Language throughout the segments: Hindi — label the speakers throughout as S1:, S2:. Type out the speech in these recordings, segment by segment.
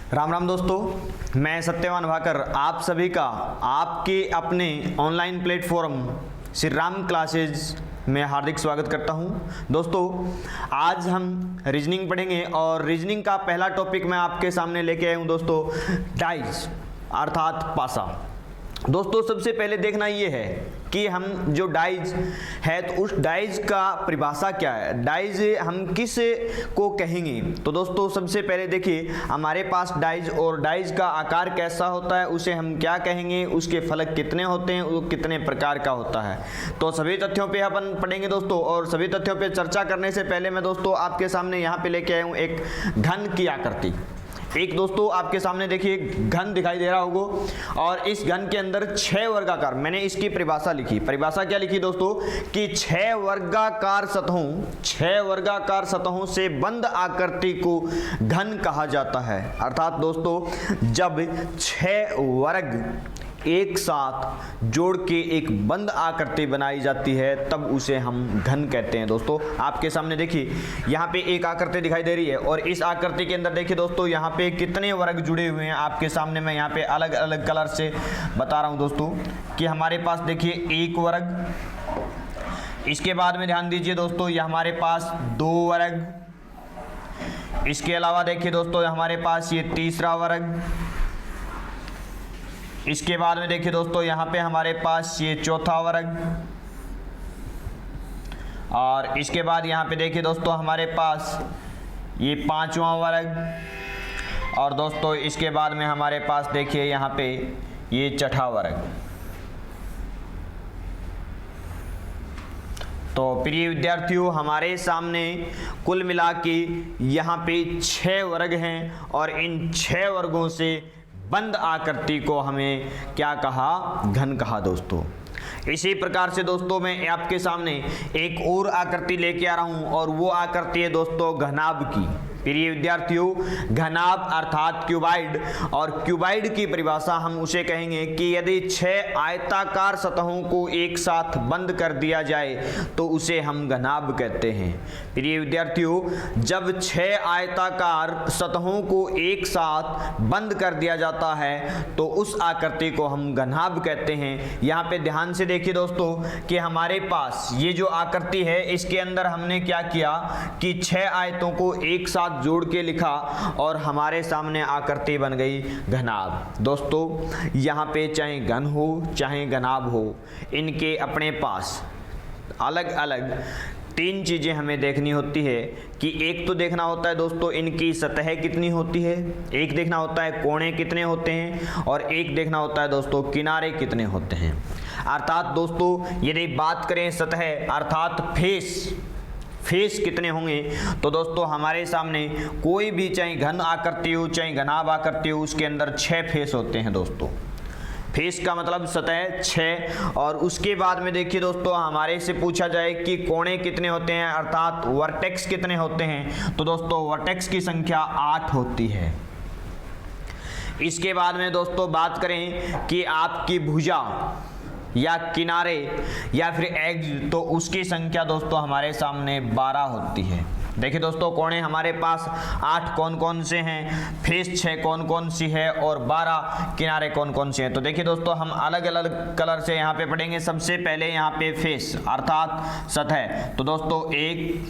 S1: राम राम दोस्तों, मैं सत्यवान भाकर आप सभी का आपके अपने online platform Shri Ram classes में हार्दिक स्वागत करता हूं। दोस्तों, आज हम रीजनिंग पढ़ेंगे और रीजनिंग का पहला टॉपिक मैं आपके सामने लेके आया हूं दोस्तों, डाइज अर्थात पासा। दोस्तों, सबसे पहले देखना ये है कि हम जो डाइज है तो उस डाइज का परिभाषा क्या है, डाइज हम किस को कहेंगे। तो दोस्तों, सबसे पहले देखिए हमारे पास डाइज और डाइज का आकार कैसा होता है, उसे हम क्या कहेंगे, उसके फलक कितने होते हैं, वो कितने प्रकार का होता है। तो सभी तथ्यों पे अपन पढ़ेंगे दोस्तों। और सभी तथ्यों पे चर्चा करने से पहले मैं दोस्तों आपके सामने यहाँ पे लेके आया हूँ एक घन की आकृति। एक दोस्तों आपके सामने देखिए घन दिखाई दे रहा होगा और इस घन के अंदर 6 वर्गाकार, मैंने इसकी परिभाषा लिखी। परिभाषा क्या लिखी दोस्तों कि 6 वर्गाकार सतहों से बंद आकृति को घन कहा जाता है। अर्थात दोस्तों, जब 6 वर्ग एक साथ जोड़ के एक बंद आकृति बनाई जाती है तब उसे हम घन कहते हैं। दोस्तों, आपके सामने देखिए यहाँ पे एक आकृति दिखाई दे रही है और इस आकृति के अंदर देखिए दोस्तों यहाँ पे कितने वर्ग जुड़े हुए हैं। आपके सामने मैं यहाँ पे अलग अलग कलर से बता रहा हूँ दोस्तों कि हमारे पास देखिए 1 वर्ग, इसके बाद में ध्यान दीजिए दोस्तों ये हमारे पास 2 वर्ग, इसके अलावा देखिए दोस्तों हमारे पास ये तीसरा वर्ग, इसके बाद में देखिए दोस्तों यहाँ पे हमारे पास ये चौथा वर्ग, और इसके बाद यहाँ पे देखिए दोस्तों हमारे पास ये 5वां वर्ग, और दोस्तों इसके बाद में हमारे पास देखिए यहाँ पे ये 6ठा वर्ग। तो प्रिय विद्यार्थियों, हमारे सामने कुल मिला के यहाँ पे 6 वर्ग हैं और इन 6 वर्गों से बंद आकृति को हमें क्या कहा, घन कहा। दोस्तों, इसी प्रकार से दोस्तों मैं आपके सामने एक और आकृति लेके आ रहा हूं और वो आकृति है दोस्तों घनाभ की। प्रिय विद्यार्थियों, घनाभ अर्थात क्यूबाइड, और क्यूबाइड की परिभाषा हम उसे कहेंगे कि यदि 6 आयताकार सतहों को एक साथ बंद कर दिया जाए तो उसे हम घनाभ कहते हैं। प्रिय विद्यार्थियों, जब 6 आयताकार सतहों को एक साथ बंद कर दिया जाता है तो उस आकृति को हम घनाभ कहते हैं। यहाँ पे ध्यान से देखिए दोस्तों कि हमारे पास ये जो आकृति है इसके अंदर हमने क्या किया कि 6 आयतों को एक साथ जोड़ के लिखा और हमारे सामने आकृति बन गई घनाभ। दोस्तों, यहाँ पे चाहे घन हो चाहे घनाभ हो, इनके अपने पास अलग अलग 3 चीज़ें हमें देखनी होती है कि एक तो देखना होता है दोस्तों इनकी सतह कितनी होती है, एक देखना होता है कोणे कितने होते हैं, और एक देखना होता है दोस्तों किनारे कितने होते हैं। अर्थात दोस्तों यदि बात करें सतह अर्थात फेस कितने होंगे, तो दोस्तों हमारे सामने कोई भी चाहे घन आकृति हो चाहे घनाभ आकृति हो, उसके अंदर 6 फेस होते हैं। दोस्तों, फेस का मतलब सतह 6, और उसके बाद में देखिए दोस्तों हमारे से पूछा जाए कि कोणे कितने होते हैं अर्थात वर्टेक्स कितने होते हैं, तो दोस्तों वर्टेक्स की संख्या 8 होती है। इसके बाद में दोस्तों बात करें कि आपकी भुजा या किनारे या फिर एग्ज, तो उसकी संख्या दोस्तों हमारे सामने 12 होती है। देखिए दोस्तों, कोणे हमारे पास 8 कौन कौन से हैं, फेस 6 कौन कौन सी है, और 12 किनारे कौन कौन से हैं। तो देखिए दोस्तों हम अलग अलग कलर से यहाँ पे पढ़ेंगे। सबसे पहले यहाँ पे फेस अर्थात सतह, तो दोस्तों 1,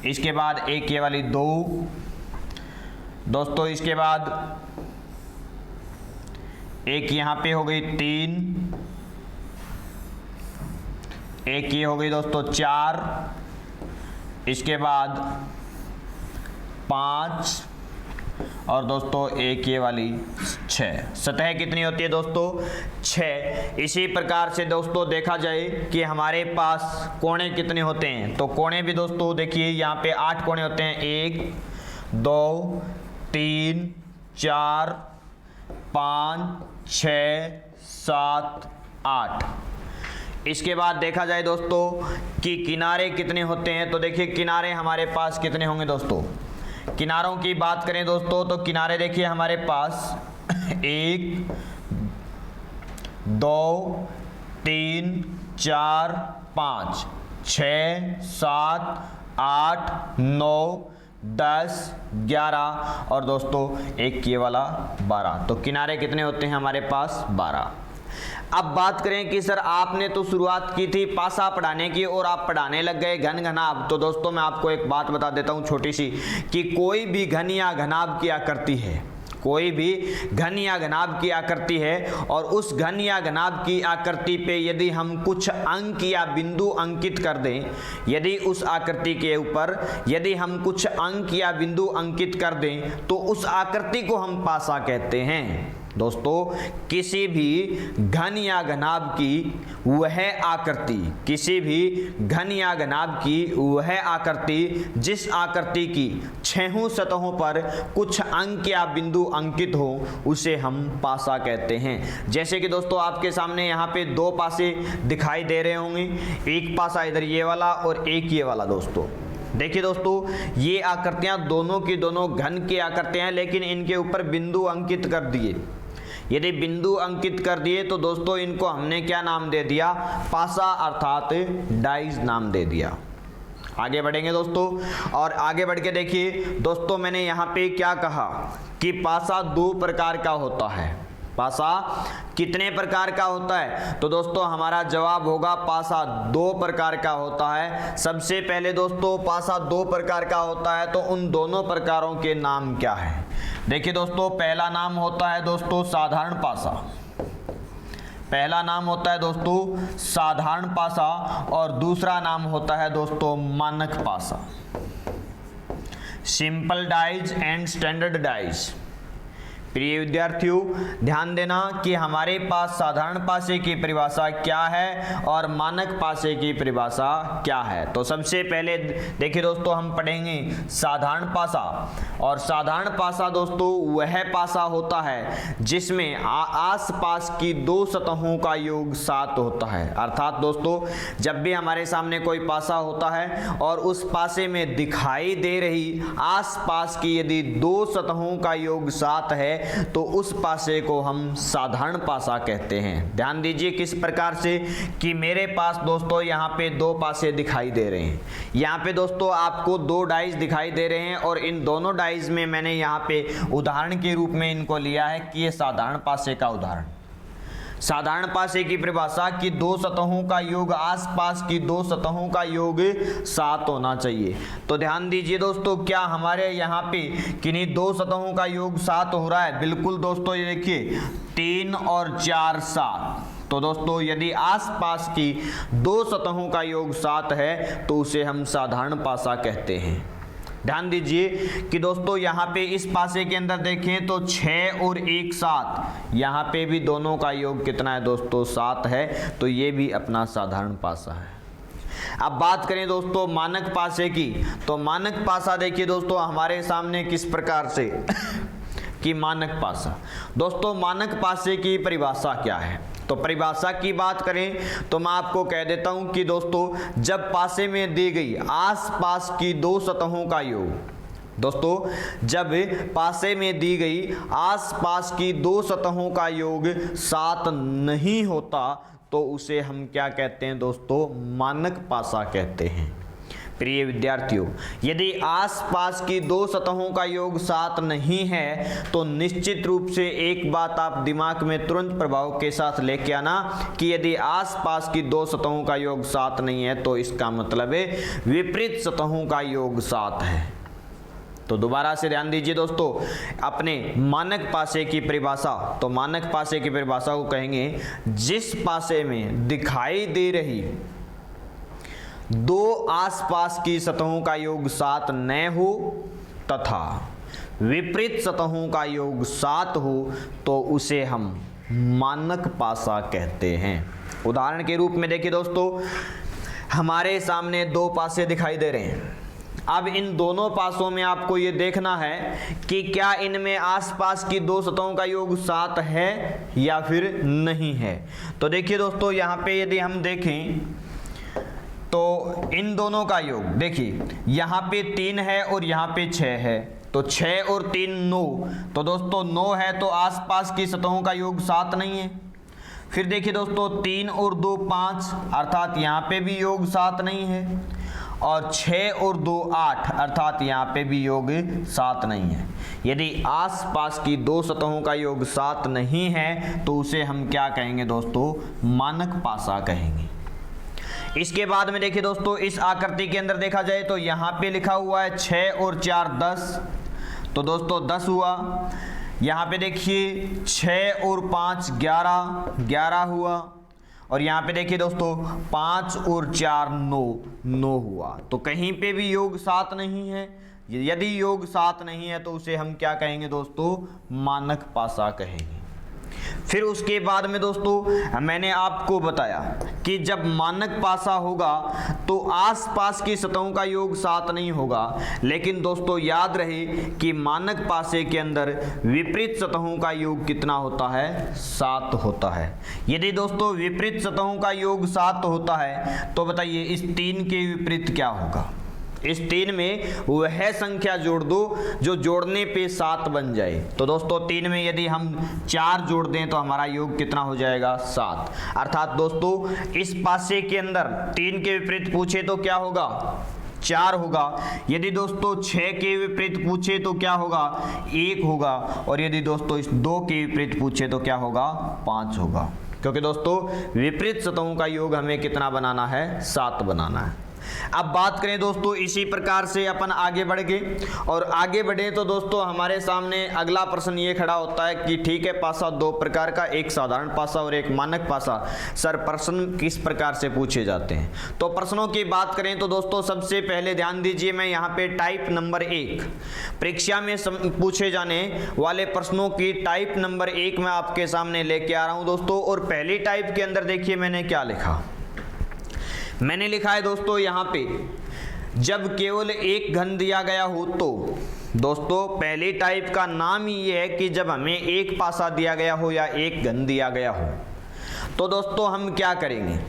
S1: इसके बाद एक ये वाली 2, दोस्तों इसके बाद एक यहाँ पे हो गई 3, एक ये हो गई दोस्तों 4, इसके बाद 5, और दोस्तों एक ये वाली 6। सतह कितनी होती है दोस्तों, 6। इसी प्रकार से दोस्तों देखा जाए कि हमारे पास कोणे कितने होते हैं, तो कोणे भी दोस्तों देखिए यहाँ पे 8 कोणे होते हैं, 1 2 3 4 5 6 7 8। इसके बाद देखा जाए दोस्तों कि किनारे कितने होते हैं, तो देखिए किनारे हमारे पास कितने होंगे दोस्तों। किनारों की बात करें दोस्तों तो किनारे देखिए हमारे पास 1 2 3 4 5 6 7 8 9 10, 11 और दोस्तों एक ये वाला 12। तो किनारे कितने होते हैं हमारे पास? 12। अब बात करें कि सर आपने तो शुरुआत की थी पासा पढ़ाने की और आप पढ़ाने लग गए घन घनाभ। तो दोस्तों मैं आपको एक बात बता देता हूं छोटी सी, कि कोई भी घन या घनाभ की आकृति है, कोई भी घन या घनाभ की आकृति है और उस घन या घनाभ की आकृति पे यदि हम कुछ अंक या बिंदु अंकित कर दें, यदि उस आकृति के ऊपर यदि हम कुछ अंक या बिंदु अंकित कर दें तो उस आकृति को हम पासा कहते हैं। दोस्तों किसी भी घन या घनाभ की वह आकृति, किसी भी घन या घनाभ की वह आकृति जिस आकृति की 6 सतहों पर कुछ अंक या बिंदु अंकित हो उसे हम पासा कहते हैं। जैसे कि दोस्तों आपके सामने यहाँ पे 2 पासे दिखाई दे रहे होंगे, एक पासा इधर ये वाला और एक ये वाला। दोस्तों देखिए दोस्तों ये आकृतियां दोनों की दोनों घन की आकृतियां हैं, लेकिन इनके ऊपर बिंदु अंकित कर दिए। यदि बिंदु अंकित कर दिए तो दोस्तों इनको हमने क्या नाम दे दिया? पासा अर्थात डाइज नाम दे दिया। आगे बढ़ेंगे दोस्तों, और आगे बढ़ के देखिए दोस्तों मैंने यहाँ पे क्या कहा कि पासा 2 प्रकार का होता है। पासा कितने प्रकार का होता है? तो दोस्तों हमारा जवाब होगा पासा 2 प्रकार का होता है। सबसे पहले दोस्तों पासा 2 प्रकार का होता है तो उन दोनों प्रकारों के नाम क्या है? देखिए दोस्तों पहला नाम होता है दोस्तों साधारण पासा, पहला नाम होता है दोस्तों साधारण पासा और दूसरा नाम होता है दोस्तों मानक पासा। Simple dice and standard dice. प्रिय विद्यार्थियों ध्यान देना कि हमारे पास साधारण पासे की परिभाषा क्या है और मानक पासे की परिभाषा क्या है। तो सबसे पहले देखिए दोस्तों हम पढ़ेंगे साधारण पासा। और साधारण पासा दोस्तों वह पासा होता है जिसमें आसपास की 2 सतहों का योग 7 होता है। अर्थात दोस्तों जब भी हमारे सामने कोई पासा होता है और उस पासे में दिखाई दे रही आसपास की यदि 2 सतहों का योग 7 है तो उस पासे को हम साधारण पासा कहते हैं। ध्यान दीजिए किस प्रकार से कि मेरे पास दोस्तों यहाँ पे 2 पासे दिखाई दे रहे हैं। यहाँ पे दोस्तों आपको 2 डाइज दिखाई दे रहे हैं और इन दोनों डाइज में मैंने यहाँ पे उदाहरण के रूप में इनको लिया है कि ये साधारण पासे का उदाहरण। साधारण पासे की परिभाषा कि 2 सतहों का योग आसपास की 2 सतहों का योग 7 होना चाहिए। तो ध्यान दीजिए दोस्तों क्या हमारे यहाँ पे किन्हीं 2 सतहों का योग 7 हो रहा है? बिल्कुल दोस्तों ये देखिए 3 और 4 7। तो दोस्तों यदि आसपास की 2 सतहों का योग 7 है तो उसे हम साधारण पासा कहते हैं। ध्यान दीजिए कि दोस्तों यहाँ पे इस पासे के अंदर देखें तो 6 और 1 7, यहाँ पे भी दोनों का योग कितना है दोस्तों? 7 है। तो ये भी अपना साधारण पासा है। अब बात करें दोस्तों मानक पासे की, तो मानक पासा देखिए दोस्तों हमारे सामने किस प्रकार से कि मानक पासा। दोस्तों मानक पासे की परिभाषा क्या है? तो परिभाषा की बात करें तो मैं आपको कह देता हूं कि दोस्तों जब पासे में दी गई आसपास की 2 सतहों का योग, दोस्तों जब पासे में दी गई आसपास की 2 सतहों का योग 7 नहीं होता तो उसे हम क्या कहते हैं दोस्तों? मानक पासा कहते हैं। प्रिय विद्यार्थियों यदि आसपास की 2 सतहों का योग 7 नहीं है तो निश्चित रूप से एक बात आप दिमाग में तुरंत प्रभाव के साथ लेके आना कि यदि आसपास की 2 सतहों का योग 7 नहीं है तो इसका मतलब है विपरीत सतहों का योग 7 है। तो दोबारा से ध्यान दीजिए दोस्तों अपने मानक पासे की परिभाषा। तो मानक पासे की परिभाषा को कहेंगे जिस पासे में दिखाई दे रही 2 आसपास की सतहों का योग 7 न हो तथा विपरीत सतहों का योग 7 हो तो उसे हम मानक पासा कहते हैं। उदाहरण के रूप में देखिए दोस्तों हमारे सामने 2 पासे दिखाई दे रहे हैं। अब इन दोनों पासों में आपको ये देखना है कि क्या इनमें आसपास की 2 सतहों का योग 7 है या फिर नहीं है। तो देखिए दोस्तों यहाँ पे यदि हम देखें तो इन दोनों का योग देखिए यहाँ पे 3 है और यहाँ पे 6 है। तो 6 और 3 9। तो दोस्तों 9 है तो आसपास की सतहों का योग 7 नहीं है। फिर देखिए दोस्तों 3 और 2 5 अर्थात यहाँ पे भी योग 7 नहीं है। और 6 और 2 8, अर्थात यहाँ पे भी योग 7 नहीं है। यदि आसपास की दो सतहों का योग 7 नहीं है तो उसे हम क्या कहेंगे दोस्तों, मानक पासा कहेंगे। इसके बाद में देखिए दोस्तों, इस आकृति के अंदर देखा जाए तो यहाँ पे लिखा हुआ है 6 और 4 10, तो दोस्तों 10 हुआ। यहाँ पे देखिए 6 और 5 11, 11 हुआ। और यहाँ पे देखिए दोस्तों 5 और 4 9, 9 हुआ। तो कहीं पे भी योग 7 नहीं है। यदि योग 7 नहीं है तो उसे हम क्या कहेंगे दोस्तों, मानक पासा कहेंगे। फिर उसके बाद में दोस्तों मैंने आपको बताया कि जब मानक पासा होगा तो आसपास की सतहों का योग 7 नहीं होगा, लेकिन दोस्तों याद रहे कि मानक पासे के अंदर विपरीत सतहों का योग कितना होता है, 7 होता है। यदि दोस्तों विपरीत सतहों का योग 7 होता है तो बताइए इस 3 के विपरीत क्या होगा। इस 3 में वह संख्या जोड़ दो जो जोड़ने पे 7 बन जाए। तो दोस्तों 3 में यदि हम 4 जोड़ दें तो हमारा योग कितना हो जाएगा, 7। अर्थात दोस्तों इस पासे के अंदर 3 के विपरीत पूछे तो क्या होगा, 4 होगा। यदि दोस्तों 6 के विपरीत पूछे तो क्या होगा, 1 होगा। और यदि दोस्तों इस 2 के विपरीत पूछे तो क्या होगा, 5 होगा। क्योंकि दोस्तों विपरीत सतहों का योग हमें कितना बनाना है, 7 बनाना है। अब बात करें दोस्तों, इसी प्रकार से अपन आगे बढ़ गए और आगे बढ़े तो दोस्तों हमारे सामने अगला प्रश्न ये खड़ा होता है कि ठीक है, पासा 2 प्रकार का, एक साधारण पासा और एक मानक पासा। सर प्रश्न किस प्रकार से पूछे जाते हैं? तो प्रश्नों की बात करें तो दोस्तों सबसे पहले ध्यान दीजिए, मैं यहाँ पे टाइप नंबर 1 परीक्षा में पूछे जाने वाले प्रश्नों की टाइप नंबर 1 मैं आपके सामने लेके आ रहा हूँ दोस्तों। और पहली टाइप के अंदर देखिए मैंने क्या लिखा, मैंने लिखा है दोस्तों यहाँ पे, जब केवल एक घन दिया गया हो तो। दोस्तों पहली टाइप का नाम ही ये है कि जब हमें एक पासा दिया गया हो या एक घन दिया गया हो तो दोस्तों हम क्या करेंगे।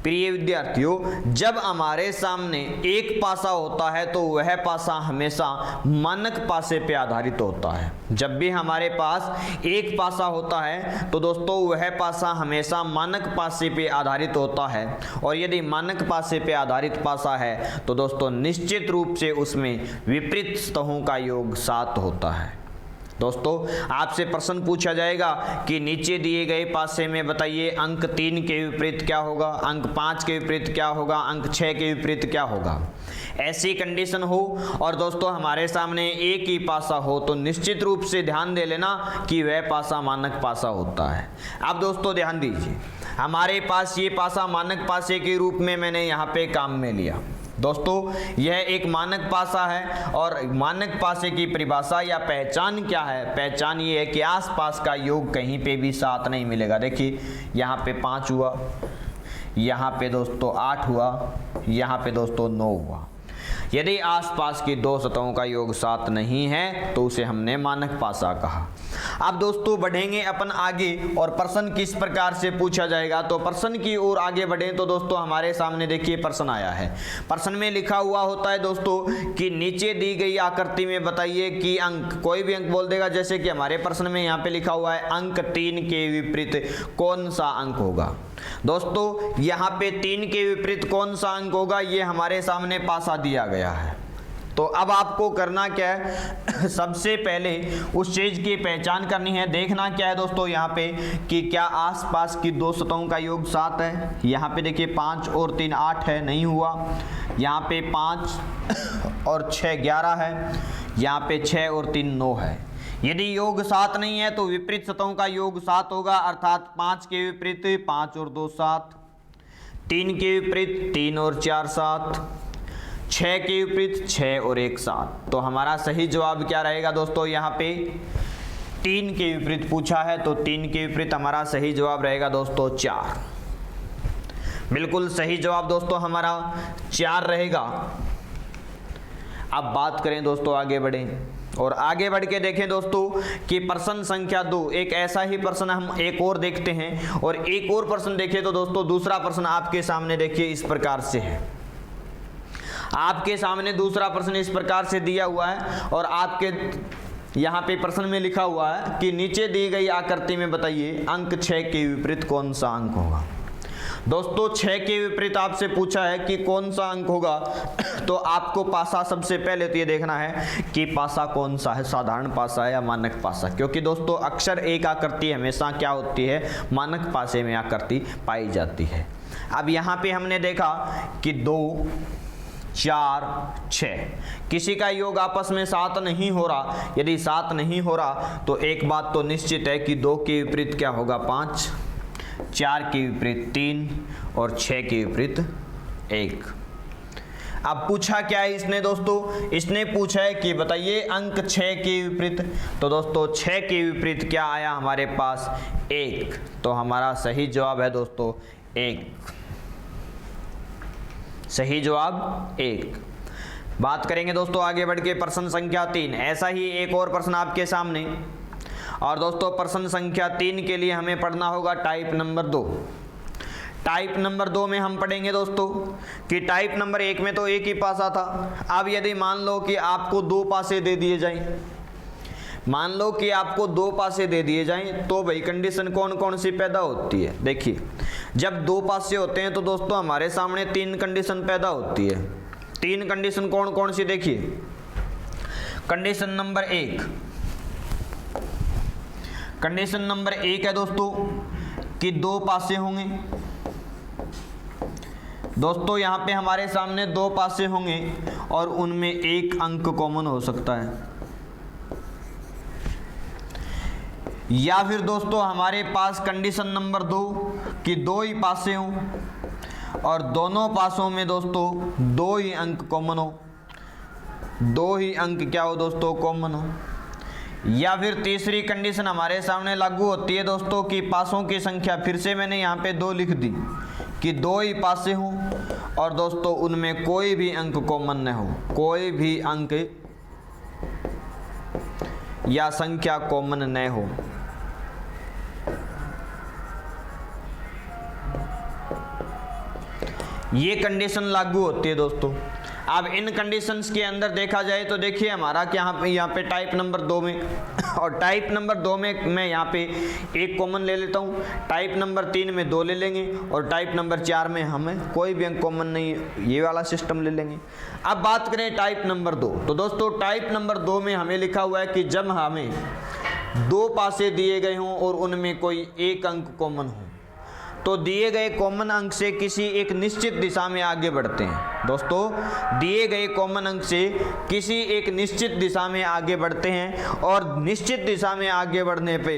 S1: प्रिय विद्यार्थियों, जब हमारे सामने एक पासा होता है तो वह पासा हमेशा मानक पासे पे आधारित होता है। जब भी हमारे पास एक पासा होता है तो दोस्तों वह पासा हमेशा मानक पासे पे आधारित होता है। और यदि मानक पासे पे आधारित पासा है तो दोस्तों निश्चित रूप से उसमें विपरीत सतहों का योग 7 होता है। दोस्तों आपसे प्रश्न पूछा जाएगा कि नीचे दिए गए पासे में बताइए अंक 3 के विपरीत क्या होगा, अंक 5 के विपरीत क्या होगा, अंक 6 के विपरीत क्या होगा। ऐसी कंडीशन हो और दोस्तों हमारे सामने एक ही पासा हो तो निश्चित रूप से ध्यान दे लेना कि वह पासा मानक पासा होता है। अब दोस्तों ध्यान दीजिए, हमारे पास ये पासा मानक पासे के रूप में मैंने यहाँ पे काम में लिया। दोस्तों यह एक मानक पासा है और मानक पासे की परिभाषा या पहचान क्या है, पहचान ये है कि आसपास का योग कहीं पे भी 7 नहीं मिलेगा। देखिए यहाँ पे 5 हुआ, यहाँ पे दोस्तों 8 हुआ, यहाँ पे दोस्तों 9 हुआ। यदि आसपास की दो सतहों का योग 7 नहीं है तो उसे हमने मानक पासा कहा। अब दोस्तों बढ़ेंगे अपन आगे और प्रश्न किस प्रकार से पूछा जाएगा। तो प्रश्न की ओर आगे बढ़े तो दोस्तों हमारे सामने देखिए प्रश्न आया है। प्रश्न में लिखा हुआ होता है दोस्तों कि नीचे दी गई आकृति में बताइए कि अंक, कोई भी अंक बोल देगा। जैसे कि हमारे प्रश्न में यहाँ पे लिखा हुआ है अंक 3 के विपरीत कौन सा अंक होगा। दोस्तों यहाँ पे 3 के विपरीत कौन सा अंक होगा, ये हमारे सामने पासा दिया गया है। तो अब आपको करना क्या है, सबसे पहले उस चीज की पहचान करनी है। देखना क्या है दोस्तों यहाँ पे कि क्या आसपास की दो सतहों का योग 7 है। यहाँ पे देखिए 5 और 3 8 है, नहीं हुआ। यहाँ पे 5 और 6 11 है, यहाँ पे 6 और 3 9 है। यदि योग 7 नहीं है तो विपरीत सतहों का योग 7 होगा, अर्थात 5 के विपरीत 5 और 2 7, 3 के विपरीत 3 और 4 7, 6 के विपरीत 6 और 1 7। तो हमारा सही जवाब क्या रहेगा दोस्तों, यहाँ पे 3 के विपरीत पूछा है तो 3 के विपरीत हमारा सही जवाब रहेगा दोस्तों 4। बिल्कुल सही जवाब दोस्तों हमारा 4 रहेगा। अब बात करें दोस्तों, आगे बढ़ें और आगे बढ़ के देखें दोस्तों कि प्रश्न संख्या 2, एक ऐसा ही प्रश्न हम एक और देखते हैं। और एक और प्रश्न देखें तो दोस्तों दूसरा प्रश्न आपके सामने देखिए इस प्रकार से है। आपके सामने दूसरा प्रश्न इस प्रकार से दिया हुआ है और आपके यहाँ पे प्रश्न में लिखा हुआ है कि नीचे दी गई आकृति में बताइए अंक 6 के विपरीत कौन सा अंक होगा। दोस्तों 6 के विपरीत आपसे पूछा है कि कौन सा अंक होगा, तो आपको पासा सबसे पहले तो ये देखना है कि पासा कौन सा है, साधारण पासा है या मानक पासा, क्योंकि दोस्तों अक्सर एक आकृति हमेशा क्या होती है, मानक पासे में आकृति पाई जाती है। अब यहाँ पे हमने देखा कि 2 4 6 किसी का योग आपस में 7 नहीं हो रहा। यदि 7 नहीं हो रहा तो एक बात तो निश्चित है कि 2 के विपरीत क्या होगा 5, 4 के विपरीत 3 और 6 के विपरीत 1। अब पूछा क्या है इसने दोस्तों, इसने पूछा है कि बताइए अंक 6 के विपरीत। तो दोस्तों 6 के विपरीत क्या आया हमारे पास 1, तो हमारा सही जवाब है दोस्तों 1। सही जवाब 1। बात करेंगे दोस्तों आगे बढ़ के प्रश्न संख्या 3। ऐसा ही एक और प्रश्न आपके सामने, और दोस्तों प्रश्न संख्या 3 के लिए हमें पढ़ना होगा टाइप नंबर 2। टाइप नंबर 2 में हम पढ़ेंगे दोस्तों कि टाइप नंबर 1 में तो एक ही पासा था। अब यदि मान लो कि आपको 2 पासे दे दिए जाएं, मान लो कि आपको 2 पासे दे दिए जाएं, तो भाई कंडीशन कौन कौन सी पैदा होती है। देखिए जब 2 पासे होते हैं तो दोस्तों हमारे सामने 3 कंडीशन पैदा होती है। 3 कंडीशन कौन कौन सी, देखिए कंडीशन नंबर 1, कंडीशन नंबर 1 है दोस्तों कि 2 पासे होंगे। दोस्तों यहाँ पे हमारे सामने 2 पासे होंगे और उनमें एक अंक कॉमन हो सकता है, या फिर दोस्तों हमारे पास कंडीशन नंबर 2 कि 2 ही पासे हों और दोनों पासों में दोस्तों 2 ही अंक कॉमन हो, 2 ही अंक क्या हो दोस्तों कॉमन हो। या फिर तीसरी कंडीशन हमारे सामने लागू होती है दोस्तों कि पासों की संख्या, फिर से मैंने यहाँ पे 2 लिख दी कि 2 ही पासे हों और दोस्तों उनमें कोई भी अंक कॉमन न हो, कोई भी अंक या संख्या कॉमन न हो। ये कंडीशन लागू होती है दोस्तों। अब इन कंडीशंस के अंदर देखा जाए तो देखिए हमारा क्या यहाँ पे टाइप नंबर 2 में, और टाइप नंबर 2 में मैं यहाँ पे एक कॉमन ले लेता हूँ, टाइप नंबर 3 में 2 ले लेंगे और टाइप नंबर 4 में हमें कोई भी अंक कॉमन नहीं है, ये वाला सिस्टम ले लेंगे। अब बात करें टाइप नंबर 2, तो दोस्तों टाइप नंबर 2 में हमें लिखा हुआ है कि जब हमें 2 पासे दिए गए हों और उनमें कोई एक अंक कॉमन हो, तो दिए गए कॉमन अंक से किसी एक निश्चित दिशा में आगे बढ़ते हैं। दोस्तों दिए गए कॉमन अंक से किसी एक निश्चित दिशा में आगे बढ़ते हैं और निश्चित दिशा में आगे बढ़ने पे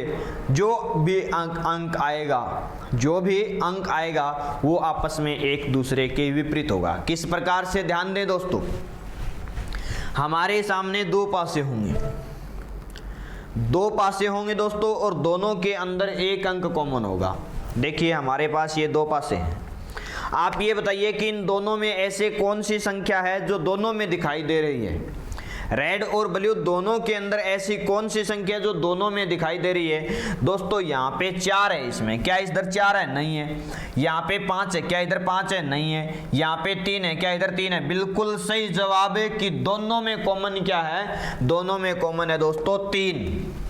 S1: जो भी अंक आएगा, जो भी अंक आएगा वो आपस में एक दूसरे के विपरीत होगा। किस प्रकार से, ध्यान दें दोस्तों, हमारे सामने 2 पासे होंगे, 2 पासे होंगे दोस्तों और दोनों के अंदर एक अंक कॉमन होगा। देखिए हमारे पास ये 2 पासे हैं। आप ये बताइए कि इन दोनों में ऐसे कौन सी संख्या है जो दोनों में दिखाई दे रही है। रेड और ब्लू दोनों के अंदर ऐसी कौन सी संख्या जो दोनों में दिखाई दे रही है। दोस्तों यहाँ पे 4 है, इसमें क्या इधर 4 है, नहीं है। यहाँ पे 5 है, क्या इधर 5 है, नहीं है। यहाँ पे 3 है, क्या इधर 3 है। बिल्कुल सही जवाब है कि दोनों में कॉमन क्या है, दोनों में कॉमन है दोस्तों 3।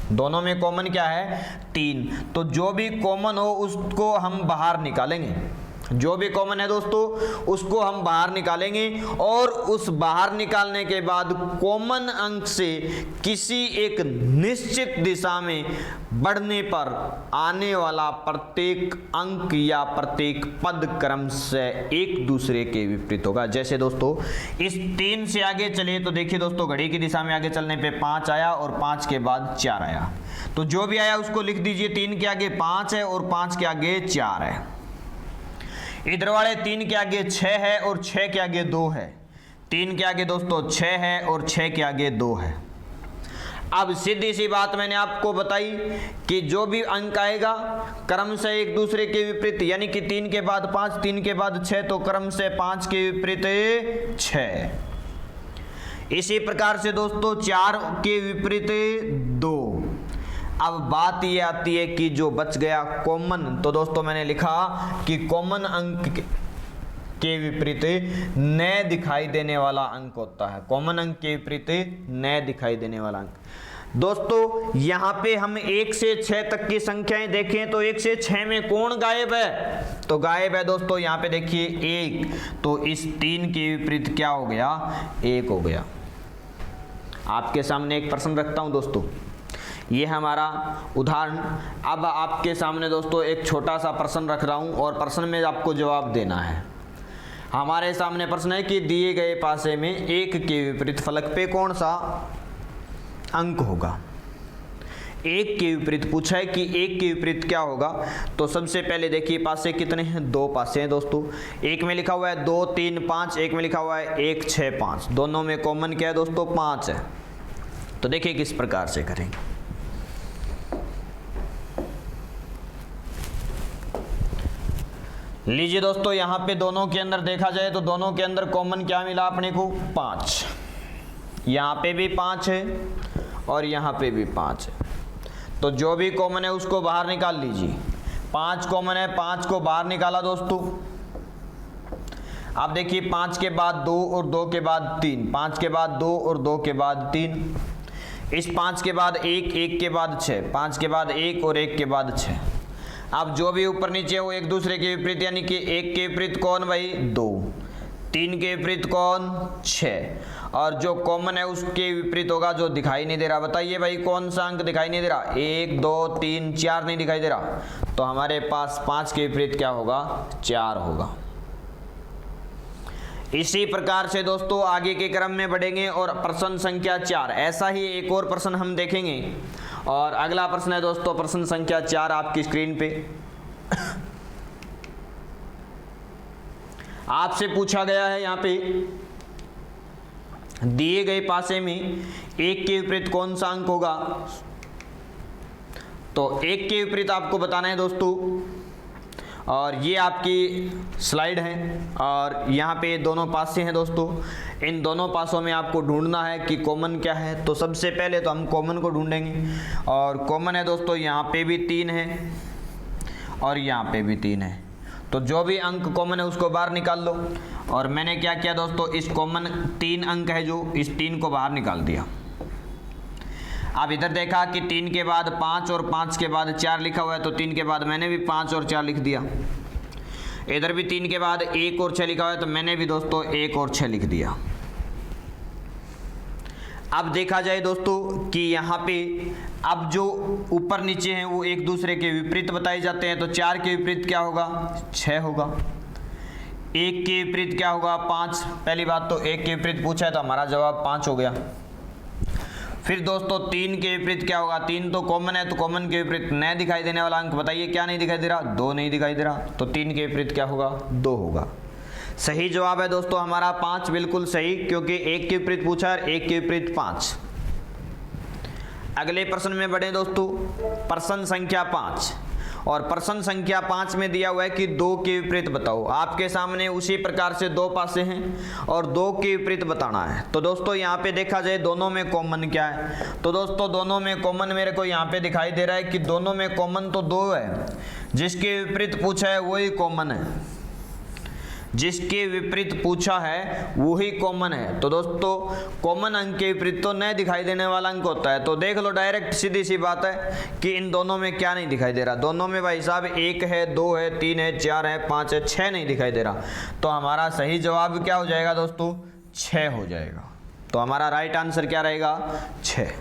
S1: दोनों में कॉमन क्या है 3। तो जो भी कॉमन हो उसको हम बाहर निकालेंगे, जो भी कॉमन है दोस्तों उसको हम बाहर निकालेंगे और उस बाहर निकालने के बाद कॉमन अंक से किसी एक निश्चित दिशा में बढ़ने पर आने वाला प्रत्येक अंक या प्रत्येक पद क्रम से एक दूसरे के विपरीत होगा। जैसे दोस्तों इस 3 से आगे चले तो देखिए दोस्तों घड़ी की दिशा में आगे चलने पे 5 आया और 5 के बाद 4 आया, तो जो भी आया उसको लिख दीजिए। 3 के आगे 5 है और 5 के आगे 4 है। इधर वाले 3 के आगे 6 है और 6 के आगे 2 है। 3 के आगे दोस्तों 6 है और 6 के आगे 2 है। अब सीधी सी बात मैंने आपको बताई कि जो भी अंक आएगा क्रम से एक दूसरे के विपरीत, यानी कि 3 के बाद 5, 3 के बाद 6, तो क्रम से 5 के विपरीत 6। इसी प्रकार से दोस्तों 4 के विपरीत 2। अब बात ये आती है कि जो बच गया कॉमन, तो दोस्तों मैंने लिखा कि कॉमन अंक के विपरीत न दिखाई देने वाला अंक होता है। कॉमन अंक के विपरीत न दिखाई देने वाला अंक। दोस्तों यहाँ पे हम 1 से 6 तक की संख्याएं देखें तो 1 से 6 में कौन गायब है, तो गायब है दोस्तों। यहाँ पे देखिए 1, तो इस 3 के विपरीत क्या हो गया, 1 हो गया। आपके सामने एक प्रश्न रखता हूँ दोस्तों, ये हमारा उदाहरण। अब आपके सामने दोस्तों एक छोटा सा प्रश्न रख रहा हूँ और प्रश्न में आपको जवाब देना है। हमारे सामने प्रश्न है कि दिए गए पासे में 1 के विपरीत फलक पे कौन सा अंक होगा। 1 के विपरीत पूछा है कि 1 के विपरीत क्या होगा। तो सबसे पहले देखिए पासे कितने हैं, 2 पासे हैं दोस्तों। एक में लिखा हुआ है 2 3 5, एक में लिखा हुआ है 1 6 5। दोनों में कॉमन क्या है दोस्तों, 5 है। तो देखिए किस प्रकार से करेंगे। लीजिए दोस्तों, यहाँ पे दोनों के अंदर देखा जाए तो दोनों के अंदर कॉमन क्या मिला अपने को, 5। यहाँ पे भी 5 है और यहाँ पे भी 5 है। तो जो भी कॉमन है उसको बाहर निकाल लीजिए। 5 कॉमन है, 5 को बाहर निकाला दोस्तों। अब देखिए 5 के बाद 2 और 2 के बाद 3, 5 के बाद 2 और 2 के बाद 3, इस 5 के बाद 1, 1 के बाद 6, 5 के बाद 1 और 1 के बाद 6। अब जो भी ऊपर नीचे वो एक दूसरे के विपरीत, यानी कि 1 के विपरीत कौन भाई, 2, 3 के विपरीत कौन, 6, और जो कॉमन है उसके विपरीत होगा जो दिखाई नहीं दे रहा। बताइए भाई कौन सा अंक दिखाई नहीं दे रहा, 1 2 3 4 नहीं दिखाई दे रहा। तो हमारे पास 5 के विपरीत क्या होगा, 4 होगा। इसी प्रकार से दोस्तों आगे के क्रम में बढ़ेंगे और प्रश्न संख्या 4, ऐसा ही एक और प्रश्न हम देखेंगे। और अगला प्रश्न है दोस्तों प्रश्न संख्या 4 आपकी स्क्रीन पे। आपसे पूछा गया है यहाँ पे दिए गए पासे में 1 के विपरीत कौन सा अंक होगा। तो 1 के विपरीत आपको बताना है दोस्तों, और ये आपकी स्लाइड है और यहाँ पे दोनों पासे हैं दोस्तों। इन दोनों पासों में आपको ढूंढना है कि कॉमन क्या है। तो सबसे पहले तो हम कॉमन को ढूंढेंगे, और कॉमन है दोस्तों यहाँ पे भी 3 है और यहाँ पे भी 3 है। तो जो भी अंक कॉमन है उसको बाहर निकाल लो। और मैंने क्या किया दोस्तों, इस कॉमन 3 अंक है जो, इस 3 को बाहर निकाल दिया। अब इधर देखा कि 3 के बाद 5 और 5 के बाद 4 लिखा हुआ है, तो 3 के बाद मैंने भी 5 और 4 लिख दिया। इधर भी 3 के बाद 1 और 6 लिखा हुआ है, तो मैंने भी दोस्तों 1 और 6 लिख दिया। अब देखा जाए दोस्तों कि यहाँ पे अब जो ऊपर नीचे हैं वो एक दूसरे के विपरीत बताए जाते हैं। तो 4 के विपरीत क्या होगा, 6 होगा। 1 के विपरीत क्या होगा, 5। पहली बात तो 1 के विपरीत पूछा है तो हमारा जवाब 5 हो गया। फिर दोस्तों 3 के विपरीत क्या होगा, 3 तो कॉमन है, तो कॉमन के विपरीत न दिखाई देने वाला अंक बताइए क्या नहीं दिखाई दे रहा, 2 नहीं दिखाई दे रहा। तो 3 के विपरीत क्या होगा, 2 होगा। सही जवाब है दोस्तों हमारा 5, बिल्कुल सही, क्योंकि 1 के विपरीत पूछा है, 1 के विपरीत 5। अगले प्रश्न में बढ़े दोस्तों, प्रश्न संख्या 5। और प्रश्न संख्या 5 में दिया हुआ है कि 2 के विपरीत बताओ। आपके सामने उसी प्रकार से 2 पासे हैं और 2 के विपरीत बताना है। तो दोस्तों यहाँ पे देखा जाए दोनों में कॉमन क्या है। तो दोस्तों दोनों में कॉमन मेरे को यहाँ पे दिखाई दे रहा है कि दोनों में कॉमन तो 2 है, जिसके विपरीत पूछा है वही कॉमन है, जिसके विपरीत पूछा है वही कॉमन है। तो दोस्तों कॉमन अंक के विपरीत तो न दिखाई देने वाला अंक होता है। तो देख लो डायरेक्ट सीधी सी बात है कि इन दोनों में क्या नहीं दिखाई दे रहा। दोनों में भाई साहब 1 है, 2 है, 3 है, 4 है, 5 है, 6 नहीं दिखाई दे रहा। तो हमारा सही जवाब क्या हो जाएगा दोस्तों, 6 हो जाएगा। तो हमारा राइट आंसर क्या रहेगा, 6।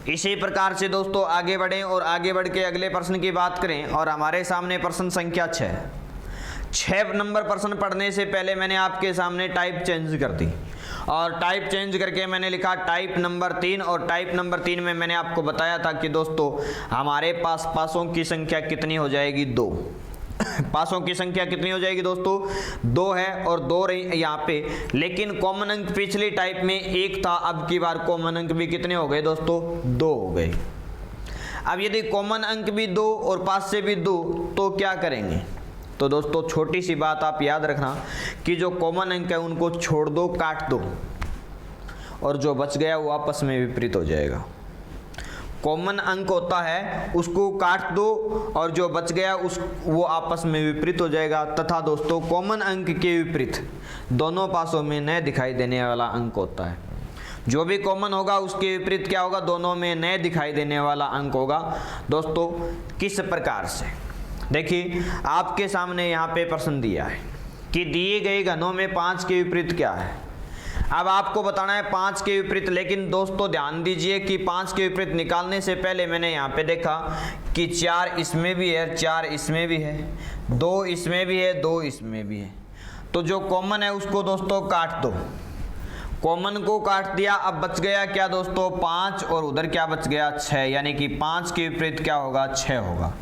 S1: इसी प्रकार से दोस्तों आगे बढ़ें और आगे बढ़ के अगले प्रश्न की बात करें। और हमारे सामने प्रश्न संख्या 6 नंबर प्रश्न पढ़ने से पहले मैंने आपके सामने टाइप चेंज कर दी, और टाइप चेंज करके मैंने लिखा टाइप नंबर 3। और टाइप नंबर 3 में मैंने आपको बताया था कि दोस्तों हमारे पास पासों की संख्या कितनी हो जाएगी, 2। पासों की संख्या कितनी हो जाएगी दोस्तों, 2 है और 2 रही यहाँ पे। लेकिन कॉमन अंक पिछली टाइप में 1 था, अब की बार कॉमन अंक भी कितने हो गए दोस्तों, 2 हो गए। अब यदि कॉमन अंक भी 2 और पास से भी 2, तो क्या करेंगे। तो दोस्तों छोटी सी बात आप याद रखना कि जो कॉमन अंक है उनको छोड़ दो, काट दो, और जो बच गया वो आपस में विपरीत हो जाएगा। कॉमन अंक होता है उसको काट दो और जो बच गया वो आपस में विपरीत हो जाएगा। तथा दोस्तों कॉमन अंक के विपरीत दोनों पासों में न दिखाई देने वाला अंक होता है। जो भी कॉमन होगा उसके विपरीत क्या होगा, दोनों में न दिखाई देने वाला अंक होगा। दोस्तों किस प्रकार से, देखिए आपके सामने यहाँ पे प्रश्न दिया है कि दिए गए घनों में 5 के विपरीत क्या है। अब आपको बताना है 5 के विपरीत, लेकिन दोस्तों ध्यान दीजिए कि 5 के विपरीत निकालने से पहले मैंने यहाँ पे देखा कि 4 इसमें भी है, 4 इसमें भी है, 2 इसमें भी है, 2 इसमें भी है। तो जो कॉमन है उसको दोस्तों काट दो, कॉमन को काट दिया। अब बच गया क्या दोस्तों 5 और उधर क्या बच गया 6, यानी कि 5 के विपरीत क्या होगा 6 होगा।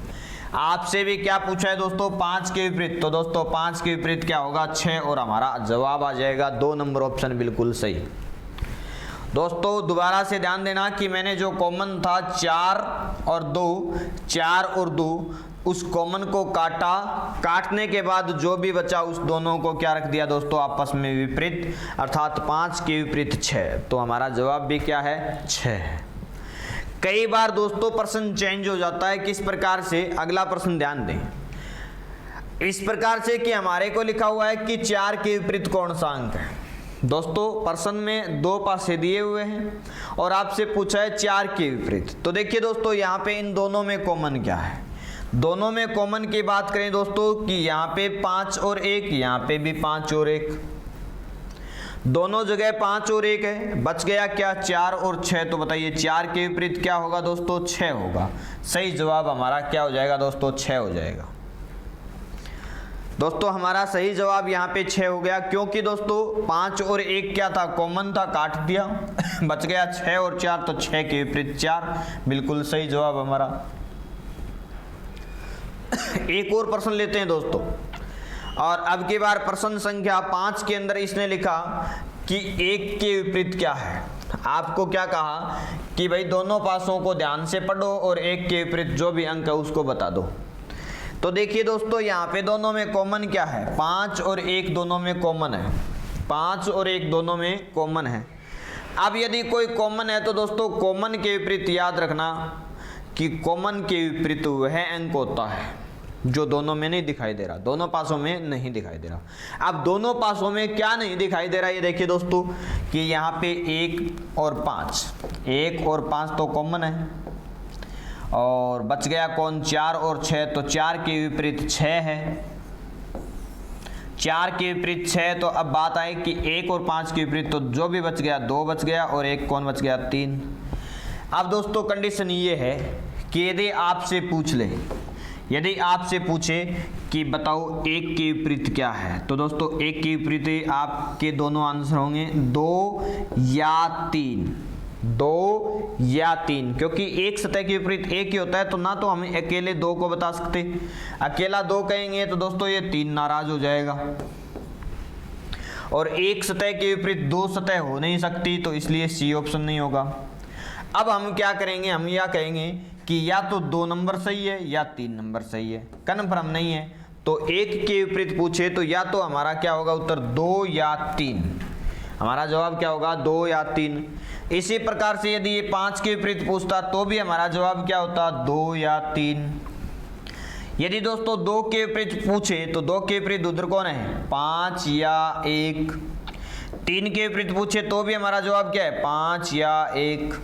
S1: आपसे भी क्या पूछा है दोस्तों 5 के विपरीत, तो दोस्तों 5 के विपरीत क्या होगा 6 और हमारा जवाब आ जाएगा 2 नंबर ऑप्शन बिल्कुल सही। दोस्तों दोबारा से ध्यान देना कि मैंने जो कॉमन था 4 और 2 उस कॉमन को काटा, काटने के बाद जो भी बचा उस दोनों को क्या रख दिया दोस्तों आपस में विपरीत, अर्थात 5 के विपरीत 6। तो हमारा जवाब भी क्या है 6 है। कई बार दोस्तों प्रश्न चेंज हो जाता है, किस प्रकार से, अगला प्रश्न ध्यान दें। इस प्रकार से कि हमारे को लिखा हुआ है कि 4 के विपरीत कौन सा अंक है। दोस्तों प्रश्न में 2 पासे दिए हुए हैं और आपसे पूछा है 4 के विपरीत। तो देखिए दोस्तों यहाँ पे इन दोनों में कॉमन क्या है। दोनों में कॉमन की बात करें दोस्तों कि यहाँ पे 5 और 1, यहाँ पे भी 5 और 1, दोनों जगह 5 और 1 है, बच गया क्या 4 और 6। तो बताइए 4 के विपरीत क्या होगा दोस्तों 6 होगा। सही जवाब हमारा क्या हो जाएगा दोस्तों 6 हो जाएगा। दोस्तों हमारा सही जवाब यहाँ पे 6 हो गया, क्योंकि दोस्तों 5 और 1 क्या था कॉमन था, काट दिया बच गया 6 और 4, तो 6 के विपरीत 4, बिल्कुल सही जवाब हमारा। एक और प्रश्न लेते हैं दोस्तों, और अब की बार प्रश्न संख्या 5 के अंदर इसने लिखा कि 1 के विपरीत क्या है। आपको क्या कहा कि भाई दोनों पासों को ध्यान से पढ़ो और 1 के विपरीत जो भी अंक है उसको बता दो। तो देखिए दोस्तों यहाँ पे दोनों में कॉमन क्या है, 5 और 1 दोनों में कॉमन है, 5 और 1 दोनों में कॉमन है। अब यदि कोई कॉमन है तो दोस्तों कॉमन के विपरीत याद रखना कि कॉमन के विपरीत वह अंक होता है जो दोनों में नहीं दिखाई दे रहा, दोनों पासों में नहीं दिखाई दे रहा। अब दोनों पासों में क्या नहीं दिखाई दे रहा, ये देखिए दोस्तों कि यहाँ पे 1 और 5 तो कॉमन है, और बच गया कौन 4 और 6, तो 4 के विपरीत 6 है, 4 के विपरीत 6। तो अब बात आई कि 1 और 5 के विपरीत, तो जो भी बच गया 2 बच गया और 1 कौन बच गया 3। अब दोस्तों कंडीशन ये है कि यदि आपसे पूछे कि बताओ 1 के विपरीत क्या है, तो दोस्तों 1 के विपरीत आपके दोनों आंसर होंगे 2 या 3, 2 या 3, क्योंकि एक सतह के विपरीत 1 ही होता है। तो ना तो हम अकेले 2 को बता सकते, अकेला 2 कहेंगे तो दोस्तों ये 3 नाराज हो जाएगा, और एक सतह के विपरीत 2 सतह हो नहीं सकती, तो इसलिए सी ऑप्शन नहीं होगा। अब हम क्या करेंगे, हम यह कहेंगे कि या तो 2 नंबर सही है या 3 नंबर सही है, कन्फर्म नहीं है। तो 1 के विपरीत पूछे तो या तो हमारा क्या होगा उत्तर 2 या 3, हमारा जवाब क्या होगा 2 या 3। इसी प्रकार से यदि ये 5 के विपरीत पूछता तो भी हमारा जवाब क्या होता 2 या 3। यदि दोस्तों 2 के विपरीत पूछे तो 2 के विपरीत उधर कौन है 5 या 1। 3 के विपरीत पूछे तो भी हमारा जवाब क्या है 5 या 1।